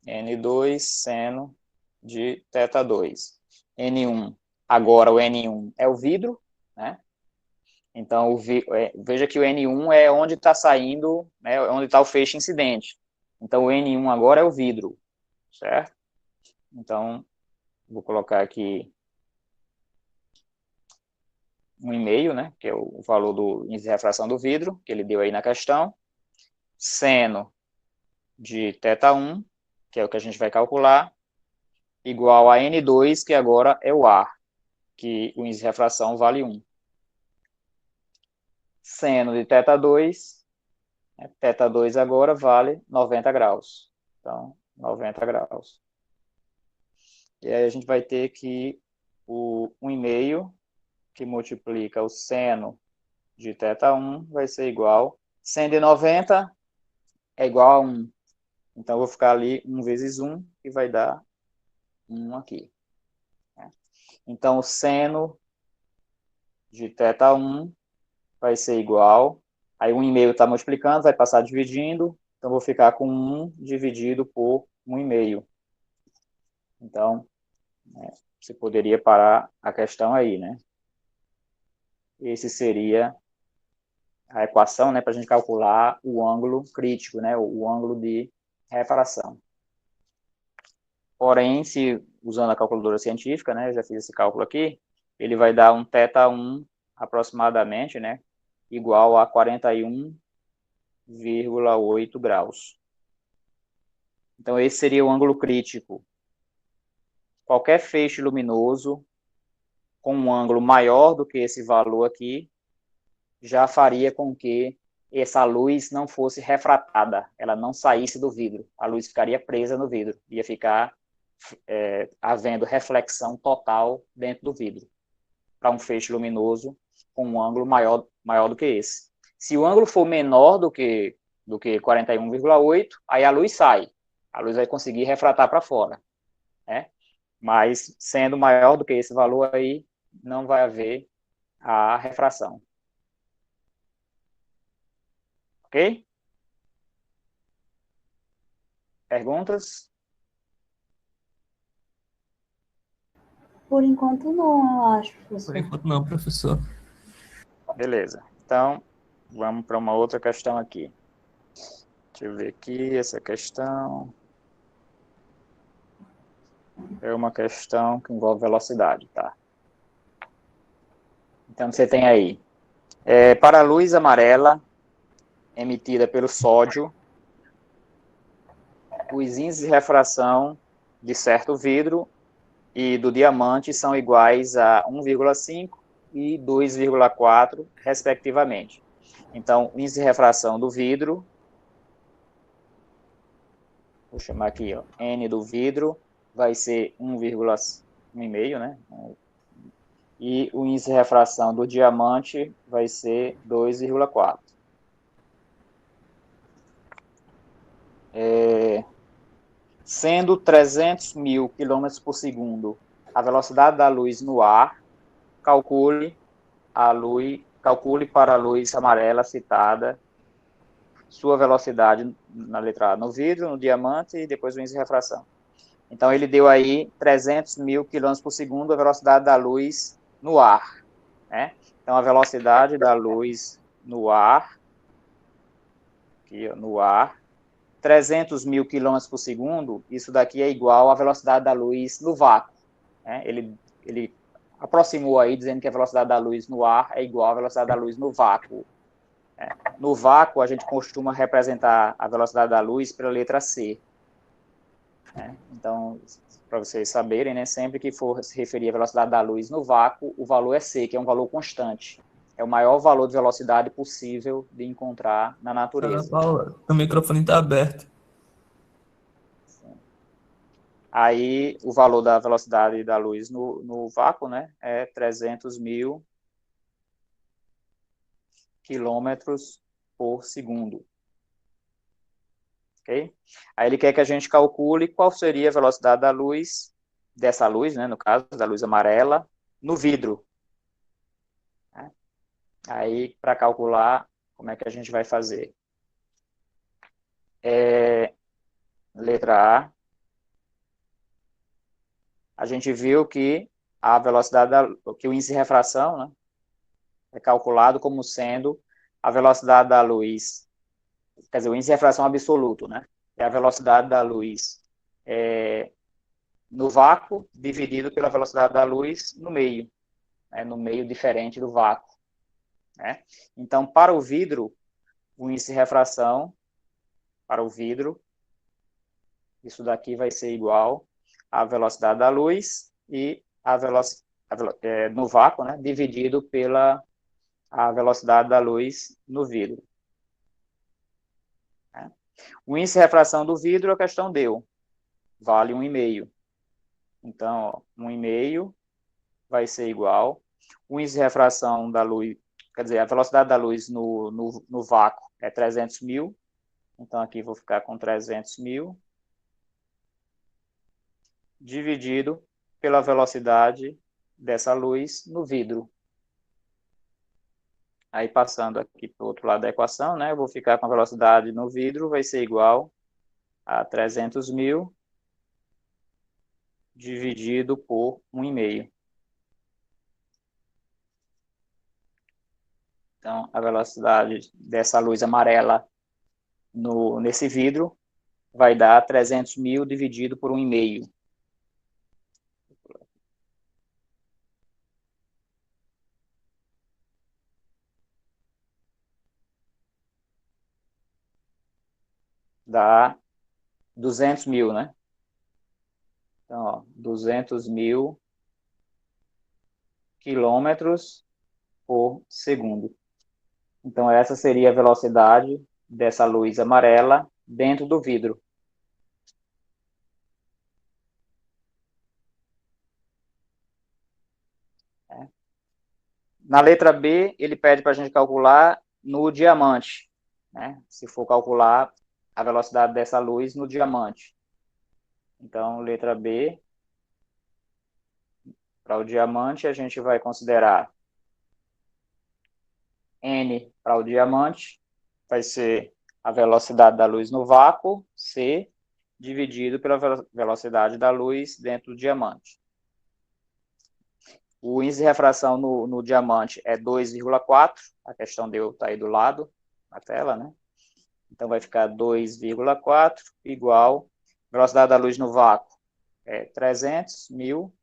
N2 seno de θ2. N1, agora o N1 é o vidro, né? Então, veja que o N1 é onde está saindo, né, onde está o feixe incidente. Então, o N1 agora é o vidro, certo? Então, vou colocar aqui 1,5, né, que é o valor do índice de refração do vidro, que ele deu aí na questão. Seno de θ1, que é o que a gente vai calcular, igual a N2, que agora é o ar, que o índice de refração vale 1. Seno de θ2, θ2 agora vale 90 graus. Então, 90 graus. E aí a gente vai ter que o 1,5, que multiplica o seno de θ1, vai ser igual, seno de 90 é igual a 1. Então, eu vou ficar ali 1 vezes 1, que vai dar 1 aqui. Então, o seno de θ1 vai ser igual, aí 1,5 está multiplicando, vai passar dividindo, então vou ficar com 1 dividido por 1,5. Então, você poderia parar a questão aí, né? Esse seria a equação, né, para a gente calcular o ângulo crítico, né, o ângulo de refração. Porém, se usando a calculadora científica, né, eu já fiz esse cálculo aqui, ele vai dar um θ1 aproximadamente, né, igual a 41,8 graus. Então, esse seria o ângulo crítico. Qualquer feixe luminoso com um ângulo maior do que esse valor aqui, já faria com que essa luz não fosse refratada, ela não saísse do vidro, a luz ficaria presa no vidro, ia ficar havendo reflexão total dentro do vidro, para um feixe luminoso com um ângulo maior do que esse. Se o ângulo for menor do que 41,8, aí a luz sai, a luz vai conseguir refratar para fora, né? Mas sendo maior do que esse valor aí, não vai haver a refração. Ok? Perguntas? Por enquanto não, eu acho, Por professor. enquanto não, professor. Beleza. Então, vamos para uma outra questão aqui. Deixa eu ver aqui, essa questão é uma questão que envolve velocidade, tá? Então, você tem aí, para a luz amarela emitida pelo sódio, os índices de refração de certo vidro e do diamante são iguais a 1,5 e 2,4, respectivamente. Então, o índice de refração do vidro, vou chamar aqui, ó, N do vidro, vai ser 1,5, né? E o índice de refração do diamante vai ser 2,4. Sendo 300 mil quilômetros por segundo a velocidade da luz no ar, calcule para a luz amarela citada sua velocidade na letra A no vidro, no diamante e depois o índice de refração. Então, ele deu aí 300 mil quilômetros por segundo a velocidade da luz no ar, né? Então, a velocidade da luz no ar, aqui, ó, no ar, 300 mil quilômetros por segundo, isso daqui é igual à velocidade da luz no vácuo, né? Ele aproximou aí, dizendo que a velocidade da luz no ar é igual à velocidade da luz no vácuo. No vácuo, a gente costuma representar a velocidade da luz pela letra C. Então, para vocês saberem, né, sempre que for se referir à velocidade da luz no vácuo, o valor é C, que é um valor constante. É o maior valor de velocidade possível de encontrar na Ana natureza. Paula, o microfone está aberto. Aí, o valor da velocidade da luz no vácuo, né, é 300 mil quilômetros por segundo. Ok? Aí ele quer que a gente calcule qual seria a velocidade da luz, dessa luz, né, no caso, da luz amarela, no vidro. Né? Aí, para calcular, como é que a gente vai fazer? Letra A, a gente viu que a velocidade, que o índice de refração, né, é calculado como sendo a velocidade da luz, quer dizer, o índice de refração absoluto, né, é a velocidade da luz no vácuo dividido pela velocidade da luz no meio, né, no meio diferente do vácuo. Né? Então, para o vidro, o índice de refração, para o vidro, isso daqui vai ser igual à velocidade da luz e a velocidade no vácuo, né, dividido pela a velocidade da luz no vidro. Né? O índice de refração do vidro, a questão deu, vale 1,5. Então, 1,5 vai ser igual. O índice de refração da luz, quer dizer, a velocidade da luz no vácuo é 300 mil. Então, aqui vou ficar com 300 mil dividido pela velocidade dessa luz no vidro. Aí, passando aqui para o outro lado da equação, né, eu vou ficar com a velocidade no vidro, vai ser igual a 300 mil dividido por 1,5. Então, a velocidade dessa luz amarela nesse vidro vai dar 300 mil dividido por 1,5. Dá 200 mil, né? Então, ó, 200 mil quilômetros por segundo. Então, essa seria a velocidade dessa luz amarela dentro do vidro. Na letra B, ele pede para a gente calcular no diamante, né? Se for calcular a velocidade dessa luz no diamante. Então, letra B, para o diamante, a gente vai considerar N para o diamante, vai ser a velocidade da luz no vácuo, C, dividido pela velocidade da luz dentro do diamante. O índice de refração no diamante é 2,4, a questão está aí do lado, na tela, né? Então, vai ficar 2,4 igual, velocidade da luz no vácuo é 300 mil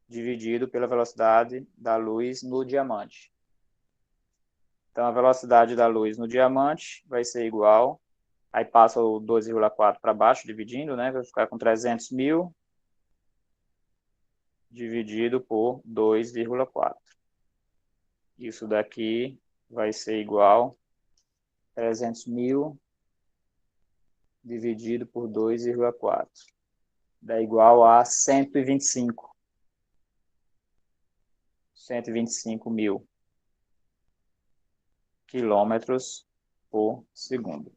dividido pela velocidade da luz no diamante. Então, a velocidade da luz no diamante vai ser igual, aí passa o 2,4 para baixo, dividindo, né? Vai ficar com 300 mil dividido por 2,4. Isso daqui vai ser igual 300 mil dividido por 2,4. Dá igual a 125 mil quilômetros por segundo.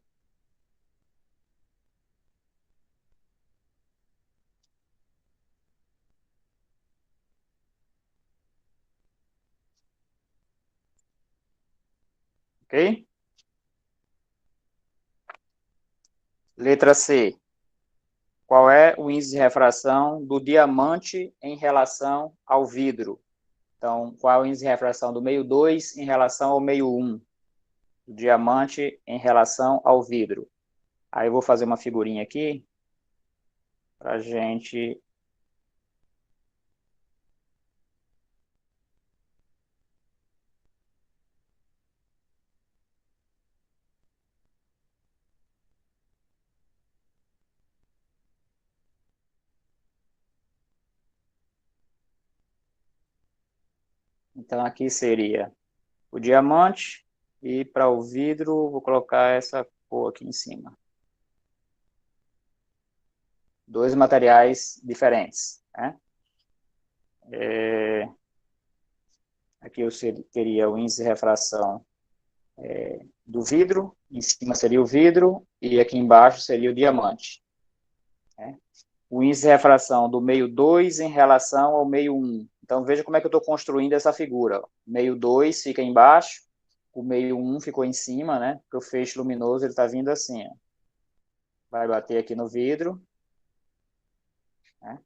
Ok? Letra C. Qual é o índice de refração do diamante em relação ao vidro? Então, qual é o índice de refração do meio 2 em relação ao meio 1? O diamante em relação ao vidro. Aí eu vou fazer uma figurinha aqui para a gente... Então, aqui seria o diamante e para o vidro, vou colocar essa cor aqui em cima. Dois materiais diferentes, né? Aqui eu teria o índice de refração do vidro, em cima seria o vidro, e aqui embaixo seria o diamante. Né? o índice de refração do meio 2 em relação ao meio 1. Então, veja como é que eu estou construindo essa figura. O meio 2 fica embaixo, o meio 1 ficou em cima, né? Porque o feixe luminoso está vindo assim, ó. Vai bater aqui no vidro, né?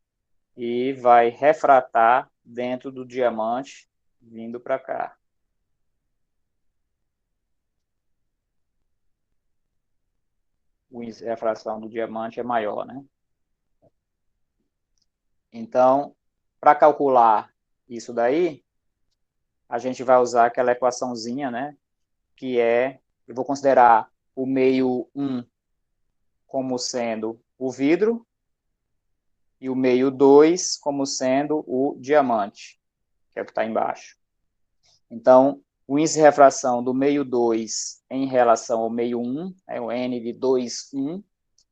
E vai refratar dentro do diamante, vindo para cá. O índice de refração do diamante é maior, né? Então, para calcular isso daí, a gente vai usar aquela equaçãozinha, né? Que é, eu vou considerar o meio 1 como sendo o vidro e o meio 2 como sendo o diamante, que é o que está embaixo. Então, o índice de refração do meio 2 em relação ao meio 1, é o N de 2, 1,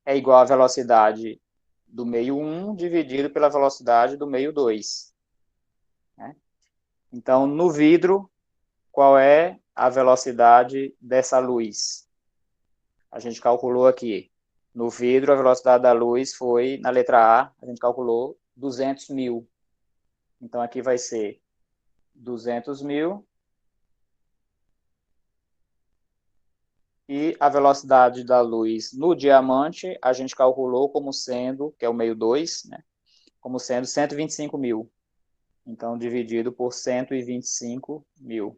é igual à velocidade do meio 1 dividido pela velocidade do meio 2. Né? Então, no vidro, qual é a velocidade dessa luz? A gente calculou aqui. No vidro, a velocidade da luz foi, na letra A, a gente calculou 200 mil. Então, aqui vai ser 200 mil. E a velocidade da luz no diamante, a gente calculou como sendo, que é o meio 2, né? Como sendo 125 mil. Então, dividido por 125 mil.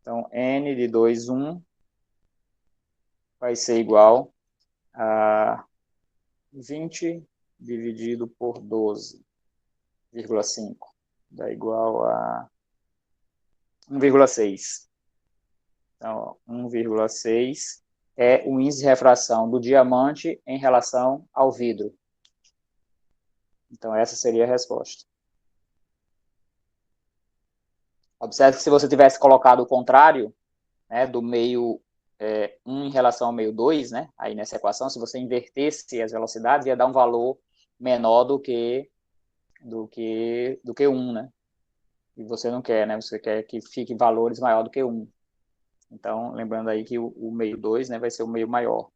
Então, N de 2, 1 vai ser igual a 20 dividido por 12,5. Dá igual a 1,6. Então, 1,6 é o índice de refração do diamante em relação ao vidro. Então, essa seria a resposta. Observe que se você tivesse colocado o contrário, né, do meio 1 em relação ao meio 2, né, aí nessa equação, se você invertesse as velocidades, ia dar um valor menor do que 1, né? E você não quer, né? Você quer que fique valores maior do que 1. Então, lembrando aí que o meio 2, né, vai ser o meio maior.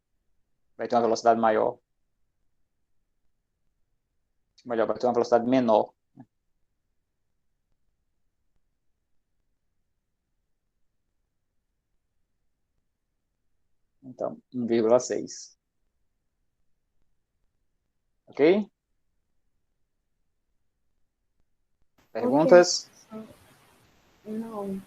Vai ter uma velocidade maior. Melhor, vai ter uma velocidade menor. Então, 1,6. Ok? Perguntas? Não.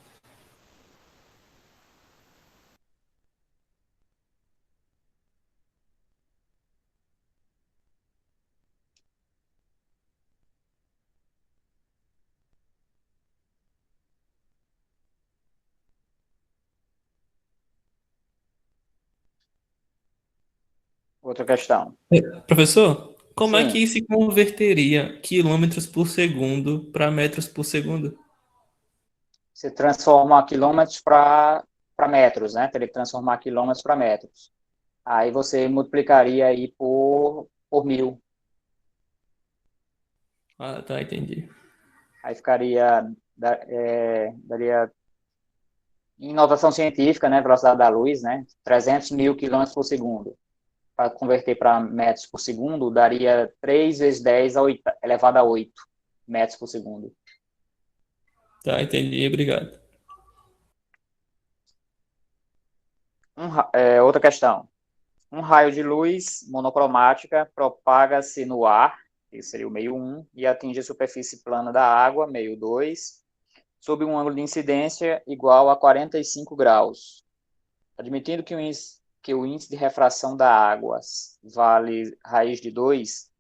Outra questão. Professor, como é Sim, que se converteria quilômetros por segundo para metros por segundo? você transforma quilômetros para metros, né? Teria que transformar quilômetros para metros. Aí você multiplicaria aí por 1.000. Ah, tá, entendi. Aí ficaria, daria, em notação científica, né, velocidade da luz, né, 300 mil quilômetros por segundo. Para converter para metros por segundo, daria 3 vezes 10 elevado a 8 metros por segundo. Tá, entendi, obrigado. Outra questão. Um raio de luz monocromática propaga-se no ar, que seria o meio 1, e atinge a superfície plana da água, meio 2, sob um ângulo de incidência igual a 45 graus. Admitindo que o índice de refração da água vale raiz de 2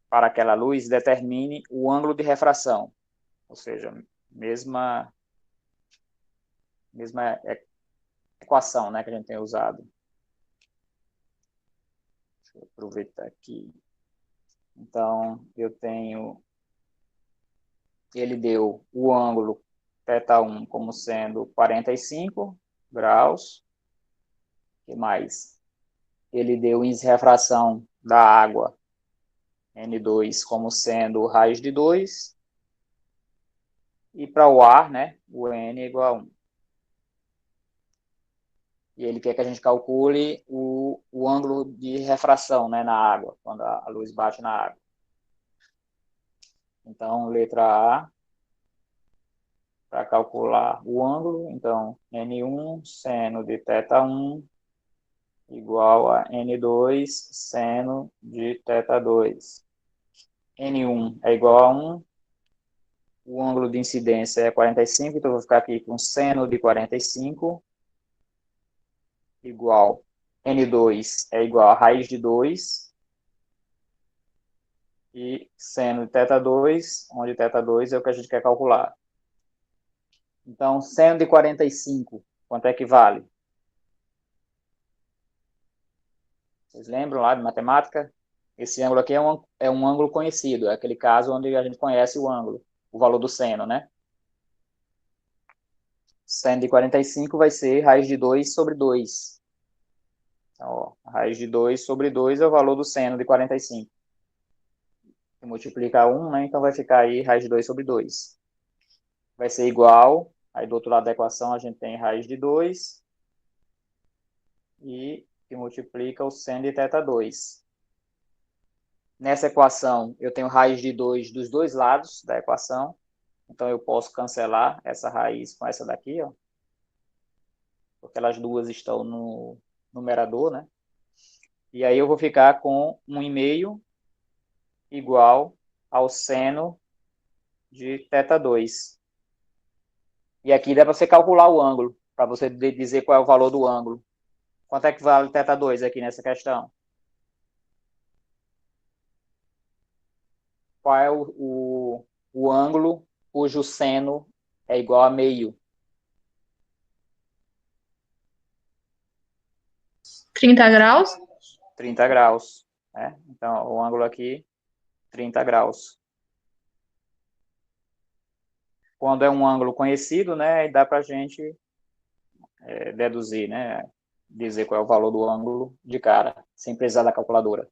para aquela luz, determine o ângulo de refração. Ou seja, mesma equação, né, que a gente tem usado. Deixa eu aproveitar aqui. Então, ele deu o ângulo θ1 como sendo 45 graus. O que mais? Ele deu o índice de refração da água, N2, como sendo raiz de 2. E para o ar, né, o N é igual a 1. E ele quer que a gente calcule o ângulo de refração, né, na água, quando a luz bate na água. Então, letra A, para calcular o ângulo, então, N1 seno de θ1 igual a N2 seno de θ2. N1 é igual a 1, o ângulo de incidência é 45, então eu vou ficar aqui com seno de 45 igual N2 é igual a raiz de 2 e seno de θ2, onde θ2 é o que a gente quer calcular. Então, seno de 45, quanto é que vale? Vocês lembram lá de matemática? Esse ângulo aqui é um ângulo conhecido, é aquele caso onde a gente conhece o ângulo, o valor do seno, né? Seno de 45 vai ser raiz de 2 sobre 2. Então, ó, a raiz de 2 sobre 2 é o valor do seno de 45. Se multiplicar 1, né? Então vai ficar aí raiz de 2 sobre 2. Vai ser igual, aí do outro lado da equação a gente tem raiz de 2 e que multiplica o seno de θ2. Nessa equação, eu tenho raiz de 2 dos dois lados da equação, então eu posso cancelar essa raiz com essa daqui, ó, porque elas duas estão no numerador, né? E aí eu vou ficar com 1,5 igual ao seno de θ2. E aqui dá para você calcular o ângulo, para você dizer qual é o valor do ângulo. Quanto é que vale θ2 aqui nessa questão? Qual é o ângulo cujo seno é igual a meio? 30 graus? 30 graus. Né? Então, o ângulo aqui, 30 graus. Quando é um ângulo conhecido, né, dá para a gente deduzir, né, dizer qual é o valor do ângulo de cara, sem precisar da calculadora.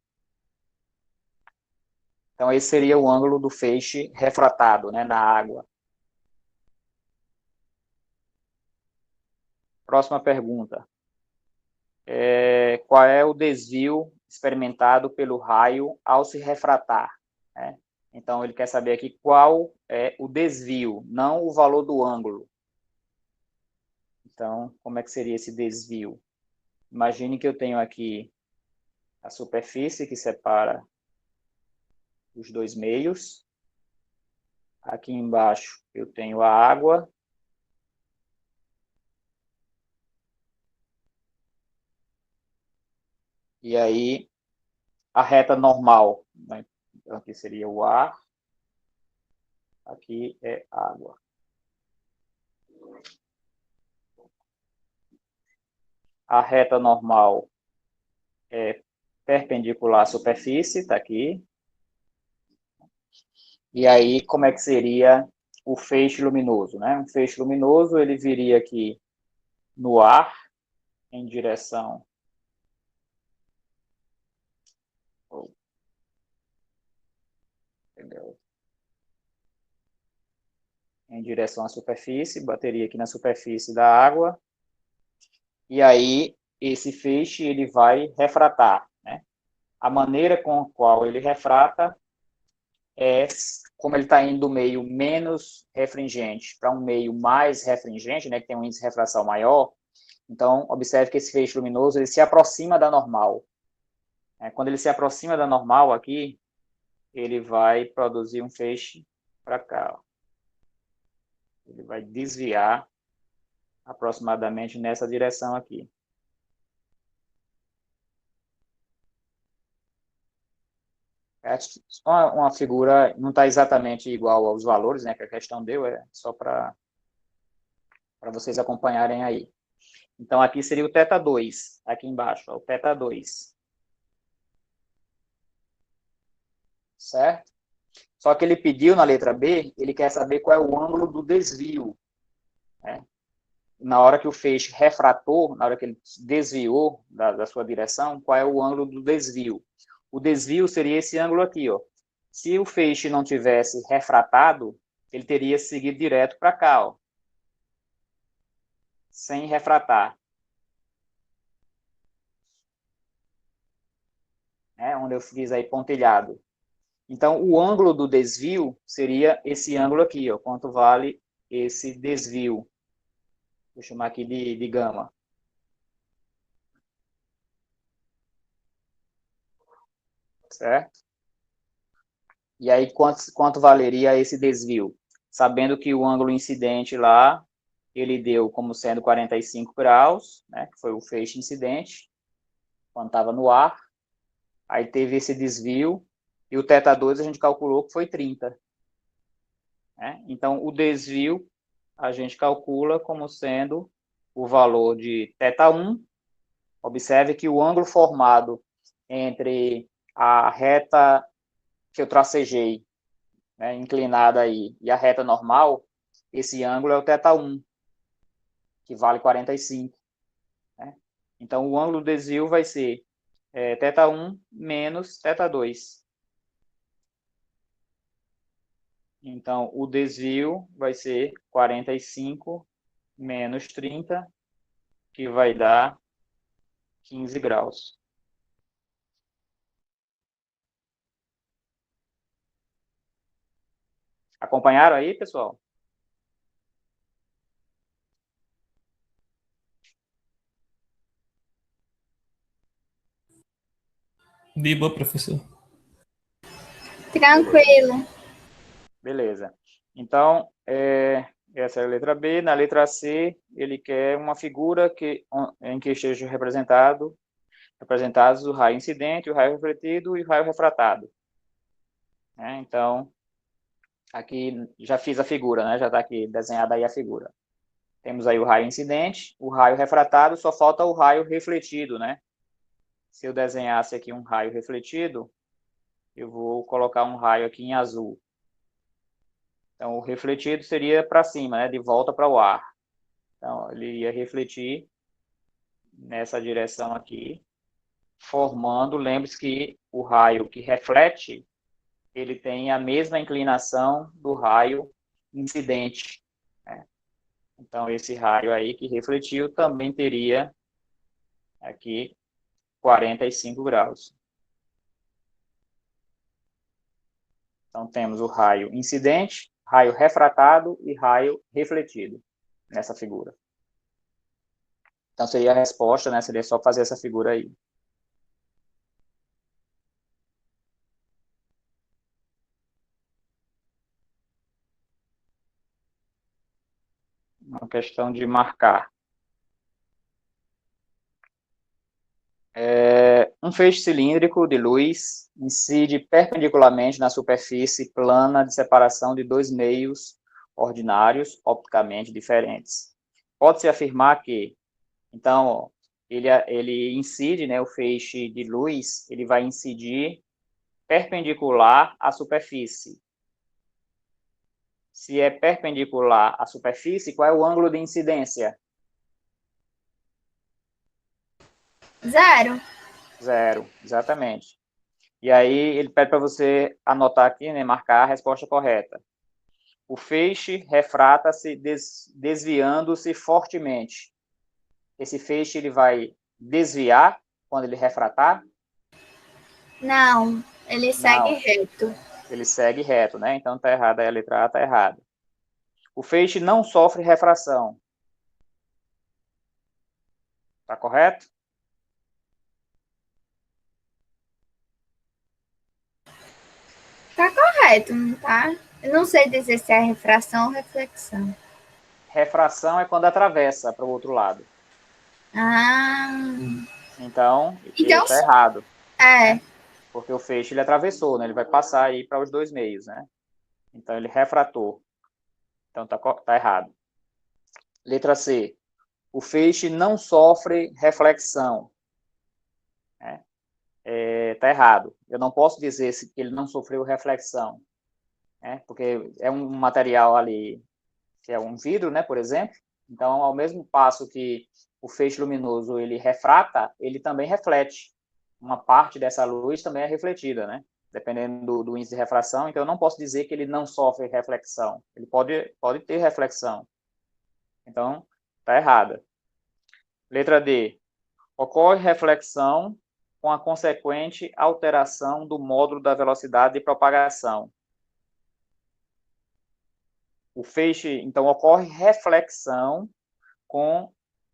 Então, esse seria o ângulo do feixe refratado, né, na água. Próxima pergunta. Qual é o desvio experimentado pelo raio ao se refratar? Né? Então, ele quer saber aqui qual é o desvio, não o valor do ângulo. Então, como é que seria esse desvio? Imagine que eu tenho aqui a superfície que separa os dois meios. Aqui embaixo eu tenho a água. E aí, a reta normal, né? Então, aqui seria o ar. Aqui é água. A reta normal é perpendicular à superfície, está aqui. E aí, como é que seria o feixe luminoso, né? Um feixe luminoso, ele viria aqui no ar, em direção à superfície, bateria aqui na superfície da água, e aí esse feixe ele vai refratar, né? A maneira com a qual ele refrata é como ele está indo do meio menos refringente para um meio mais refringente, né, que tem um índice de refração maior. Então, observe que esse feixe luminoso ele se aproxima da normal. Quando ele se aproxima da normal aqui, ele vai produzir um feixe para cá. Ó. Ele vai desviar aproximadamente nessa direção aqui. Uma figura não está exatamente igual aos valores, né, que a questão deu, é só para vocês acompanharem aí. Então, aqui seria o θ2, aqui embaixo, ó, o θ2. Certo? Só que ele pediu na letra B, ele quer saber qual é o ângulo do desvio. Né? Na hora que o feixe refratou, na hora que ele desviou da sua direção, qual é o ângulo do desvio? O desvio seria esse ângulo aqui, ó. Se o feixe não tivesse refratado, ele teria seguido direto para cá, ó. Sem refratar. né, onde eu fiz aí pontilhado. Então, o ângulo do desvio seria esse ângulo aqui, ó, quanto vale esse desvio. Vou chamar aqui de gama. Certo? E aí, quanto valeria esse desvio? Sabendo que o ângulo incidente lá, ele deu como sendo 45 graus, né, que foi o feixe incidente, quando estava no ar. Aí teve esse desvio, e o θ2 a gente calculou que foi 30. Né? Então, o desvio a gente calcula como sendo o valor de θ1. Observe que o ângulo formado entre a reta que eu tracejei, né, inclinada aí, e a reta normal, esse ângulo é o θ1, que vale 45. Né? Então, o ângulo do desvio vai ser θ1 menos θ2. Então, o desvio vai ser 45 menos 30, que vai dar 15 graus. Acompanharam aí, pessoal? De boa, professor. Tranquilo. Beleza. Então, essa é a letra B. Na letra C, ele quer uma figura em que esteja representados o raio incidente, o raio refletido e o raio refratado. Né? Então, aqui já fiz a figura, né? Já está aqui desenhada aí a figura. Temos aí o raio incidente, o raio refratado, só falta o raio refletido, né? Se eu desenhasse aqui um raio refletido, eu vou colocar um raio aqui em azul. Então, o refletido seria para cima, né? De volta para o ar. Então, ele ia refletir nessa direção aqui, formando, lembre-se que o raio que reflete, ele tem a mesma inclinação do raio incidente. Né? Então, esse raio aí que refletiu também teria aqui 45 graus. Então, temos o raio incidente, raio refratado e raio refletido nessa figura. Então, seria a resposta, né? Seria só fazer essa figura aí. Uma questão de marcar. Um feixe cilíndrico de luz incide perpendicularmente na superfície plana de separação de dois meios ordinários opticamente diferentes. Pode-se afirmar que, então, ele incide, né, o feixe de luz, ele vai incidir perpendicular à superfície. Se é perpendicular à superfície, qual é o ângulo de incidência? 0. 0, exatamente. E aí ele pede para você anotar aqui, né, marcar a resposta correta. O feixe refrata-se desviando-se fortemente. Esse feixe ele vai desviar quando ele refratar? Não, ele segue Não, reto. ele segue reto, né? Então tá errada, a letra A tá errada. O feixe não sofre refração. Tá correto? Tá correto, não tá? Eu não sei dizer se é refração ou reflexão. Refração é quando atravessa para o outro lado. Ah, Então, ele então está errado. é. Né? Porque o feixe ele atravessou, né? Ele vai passar aí para os dois meios, né? Então, ele refratou. Então, tá errado. Letra C. O feixe não sofre reflexão. Né? Tá errado. Eu não posso dizer que ele não sofreu reflexão. Né? Porque é um material ali, que é um vidro, né, por exemplo. Então, ao mesmo passo que o feixe luminoso ele refrata, ele também reflete. Uma parte dessa luz também é refletida, né? Dependendo do índice de refração. Então, eu não posso dizer que ele não sofre reflexão. Ele pode ter reflexão. Então, está errada. Letra D. Ocorre reflexão com a consequente alteração do módulo da velocidade de propagação. O feixe, então, ocorre reflexão com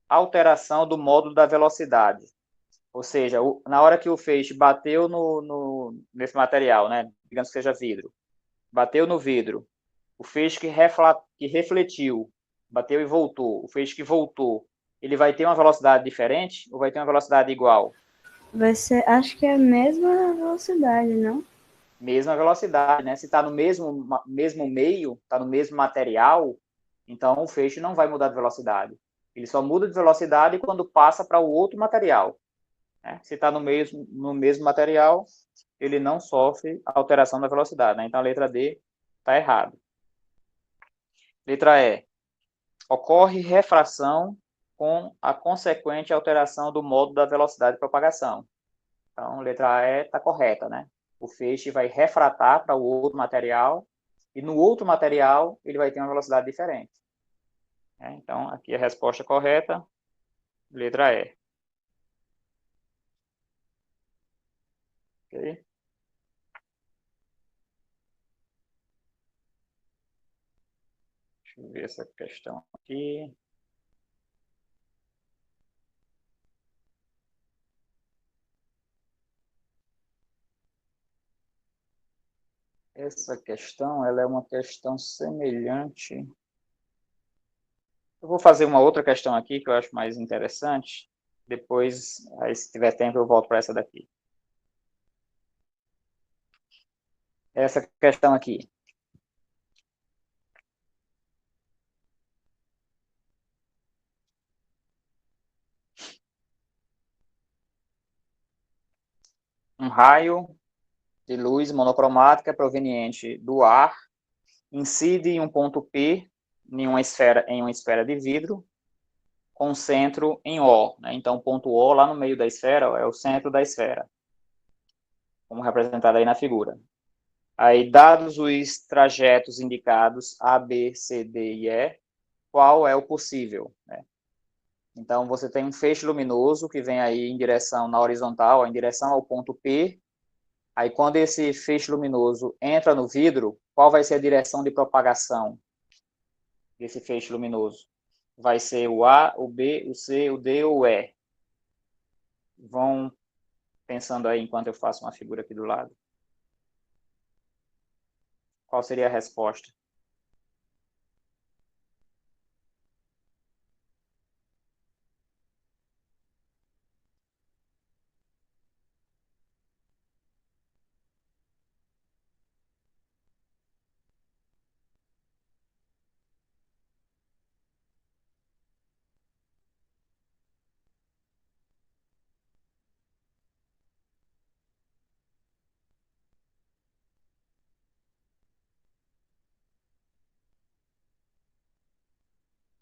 alteração do módulo da velocidade. Ou seja, na hora que o feixe bateu nesse material, né, digamos que seja vidro, bateu no vidro, o feixe que refletiu, bateu e voltou, o feixe que voltou, ele vai ter uma velocidade diferente ou vai ter uma velocidade igual? Vai ser, acho que é a mesma velocidade, não? Mesma velocidade, né? Se está no mesmo meio, está no mesmo material, então o feixe não vai mudar de velocidade. Ele só muda de velocidade quando passa para o outro material. Né? Se está no mesmo material, ele não sofre alteração da velocidade. Né? Então a letra D está errada. Letra E. Ocorre refração com a consequente alteração do modo da velocidade de propagação. Então, letra E está correta, né? O feixe vai refratar para o outro material e no outro material ele vai ter uma velocidade diferente. Então, aqui a resposta correta, letra E. Ok? Deixa eu ver essa questão aqui. Essa questão, ela é uma questão semelhante. Eu vou fazer uma outra questão aqui que eu acho mais interessante. Depois, aí, se tiver tempo, eu volto para essa daqui. Essa questão aqui. Um raio de luz monocromática proveniente do ar incide em um ponto P em uma esfera de vidro com centro em O. Né? Então, o ponto O lá no meio da esfera é o centro da esfera, como representado aí na figura. Aí, dados os trajetos indicados A, B, C, D e E, qual é o possível? Né? Então, você tem um feixe luminoso que vem aí em direção na horizontal, em direção ao ponto P. Aí, quando esse feixe luminoso entra no vidro, qual vai ser a direção de propagação desse feixe luminoso? Vai ser o A, o B, o C, o D ou o E? Vão pensando aí enquanto eu faço uma figura aqui do lado. Qual seria a resposta?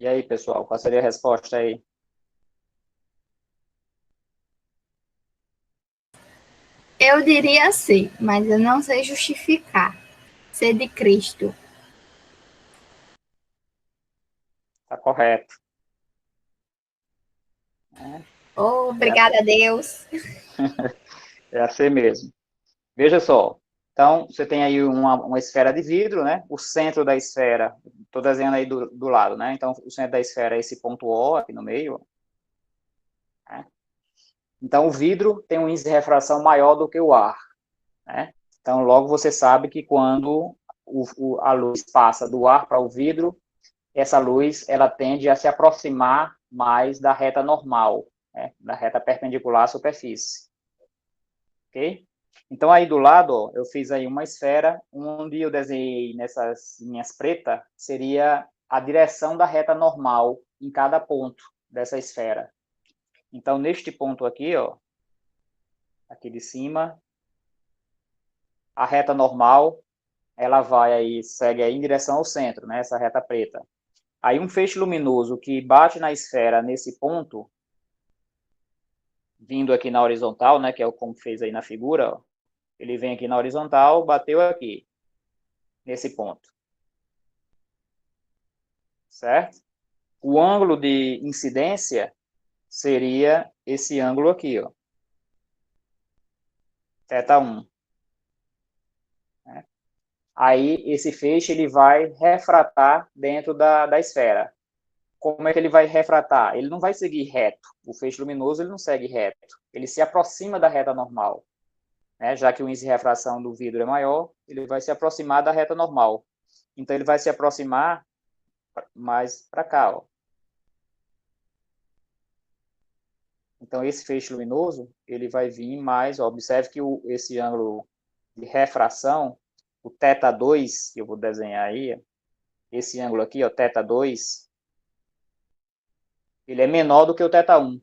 E aí, pessoal, qual seria a resposta aí? Eu diria sim, mas eu não sei justificar. Ser de Cristo. Tá correto. Oh, obrigada a Deus. É assim mesmo. Veja só. Então, você tem aí uma esfera de vidro, né? O centro da esfera, estou desenhando aí do lado, né? Então, o centro da esfera é esse ponto O aqui no meio. Né? Então, o vidro tem um índice de refração maior do que o ar. Né? Então, logo você sabe que quando a luz passa do ar para o vidro, essa luz ela tende a se aproximar mais da reta normal, né? Da reta perpendicular à superfície. Ok? Então, aí do lado, ó, eu fiz aí uma esfera, onde eu desenhei nessas linhas pretas, seria a direção da reta normal em cada ponto dessa esfera. Então, neste ponto aqui, ó, aqui de cima, a reta normal, ela vai aí, segue aí em direção ao centro, né, essa reta preta. Aí um feixe luminoso que bate na esfera nesse ponto, vindo aqui na horizontal, né, que é o como fez aí na figura, ó, ele vem aqui na horizontal, bateu aqui, nesse ponto. Certo? O ângulo de incidência seria esse ângulo aqui, ó. θ1. Né? Aí, esse feixe ele vai refratar dentro da esfera. Como é que ele vai refratar? Ele não vai seguir reto. O feixe luminoso ele não segue reto. Ele se aproxima da reta normal. Né? Já que o índice de refração do vidro é maior, ele vai se aproximar da reta normal. Então, ele vai se aproximar mais para cá. Ó. Então, esse feixe luminoso, ele vai vir mais... Ó, observe que esse ângulo de refração, o θ2, que eu vou desenhar aí, esse ângulo aqui, ó, θ2, ele é menor do que o θ1,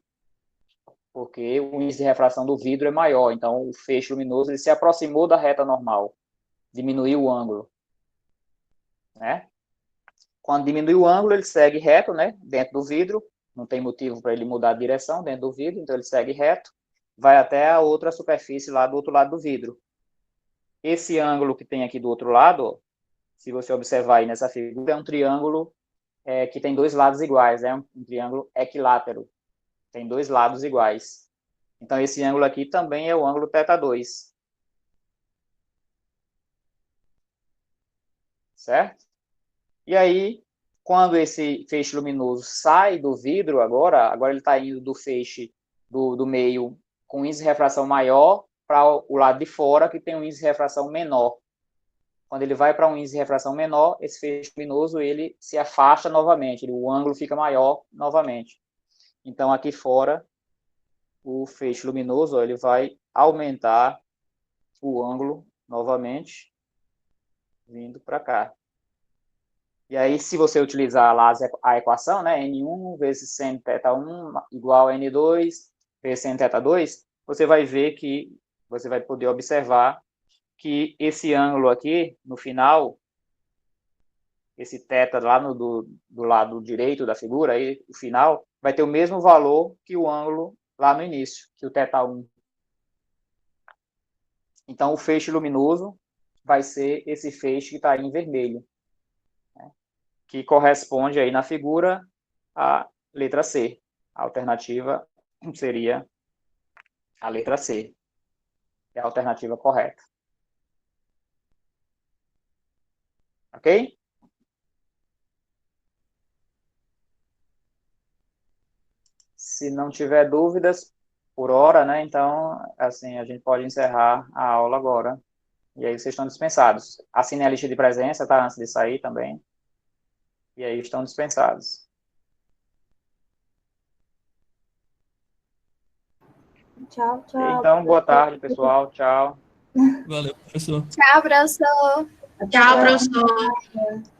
porque o índice de refração do vidro é maior, então o feixe luminoso ele se aproximou da reta normal, diminuiu o ângulo. Né? Quando diminui o ângulo, ele segue reto, né, dentro do vidro, não tem motivo para ele mudar de direção dentro do vidro, então ele segue reto, vai até a outra superfície lá do outro lado do vidro. Esse ângulo que tem aqui do outro lado, ó, se você observar aí nessa figura, é um triângulo que tem dois lados iguais, é um triângulo equilátero, tem dois lados iguais. Então, esse ângulo aqui também é o ângulo θ2. Certo? E aí, quando esse feixe luminoso sai do vidro agora ele está indo do feixe do meio com índice de refração maior para o lado de fora, que tem um índice de refração menor. Quando ele vai para um índice de refração menor, esse feixe luminoso ele se afasta novamente, o ângulo fica maior novamente. Então, aqui fora, o feixe luminoso ó, ele vai aumentar o ângulo novamente, vindo para cá. E aí, se você utilizar lá a equação, né, N1 vezes sin θ1 igual a N2 vezes sin θ2, você vai ver que, você vai poder observar que esse ângulo aqui, no final, esse θ lá do lado direito da figura, aí, o final, vai ter o mesmo valor que o ângulo lá no início, que o θ1. Então, o feixe luminoso vai ser esse feixe que está aí em vermelho, né, que corresponde aí na figura à letra C. A alternativa seria a letra C, que é a alternativa correta. Ok? Se não tiver dúvidas, por hora, né? Então, assim, a gente pode encerrar a aula agora. E aí vocês estão dispensados. Assinem a lista de presença, tá? Antes de sair também. E aí estão dispensados. Tchau, tchau. Então, boa tarde, pessoal. Tchau. Valeu, professor. Tchau, professor. Tchau, professor.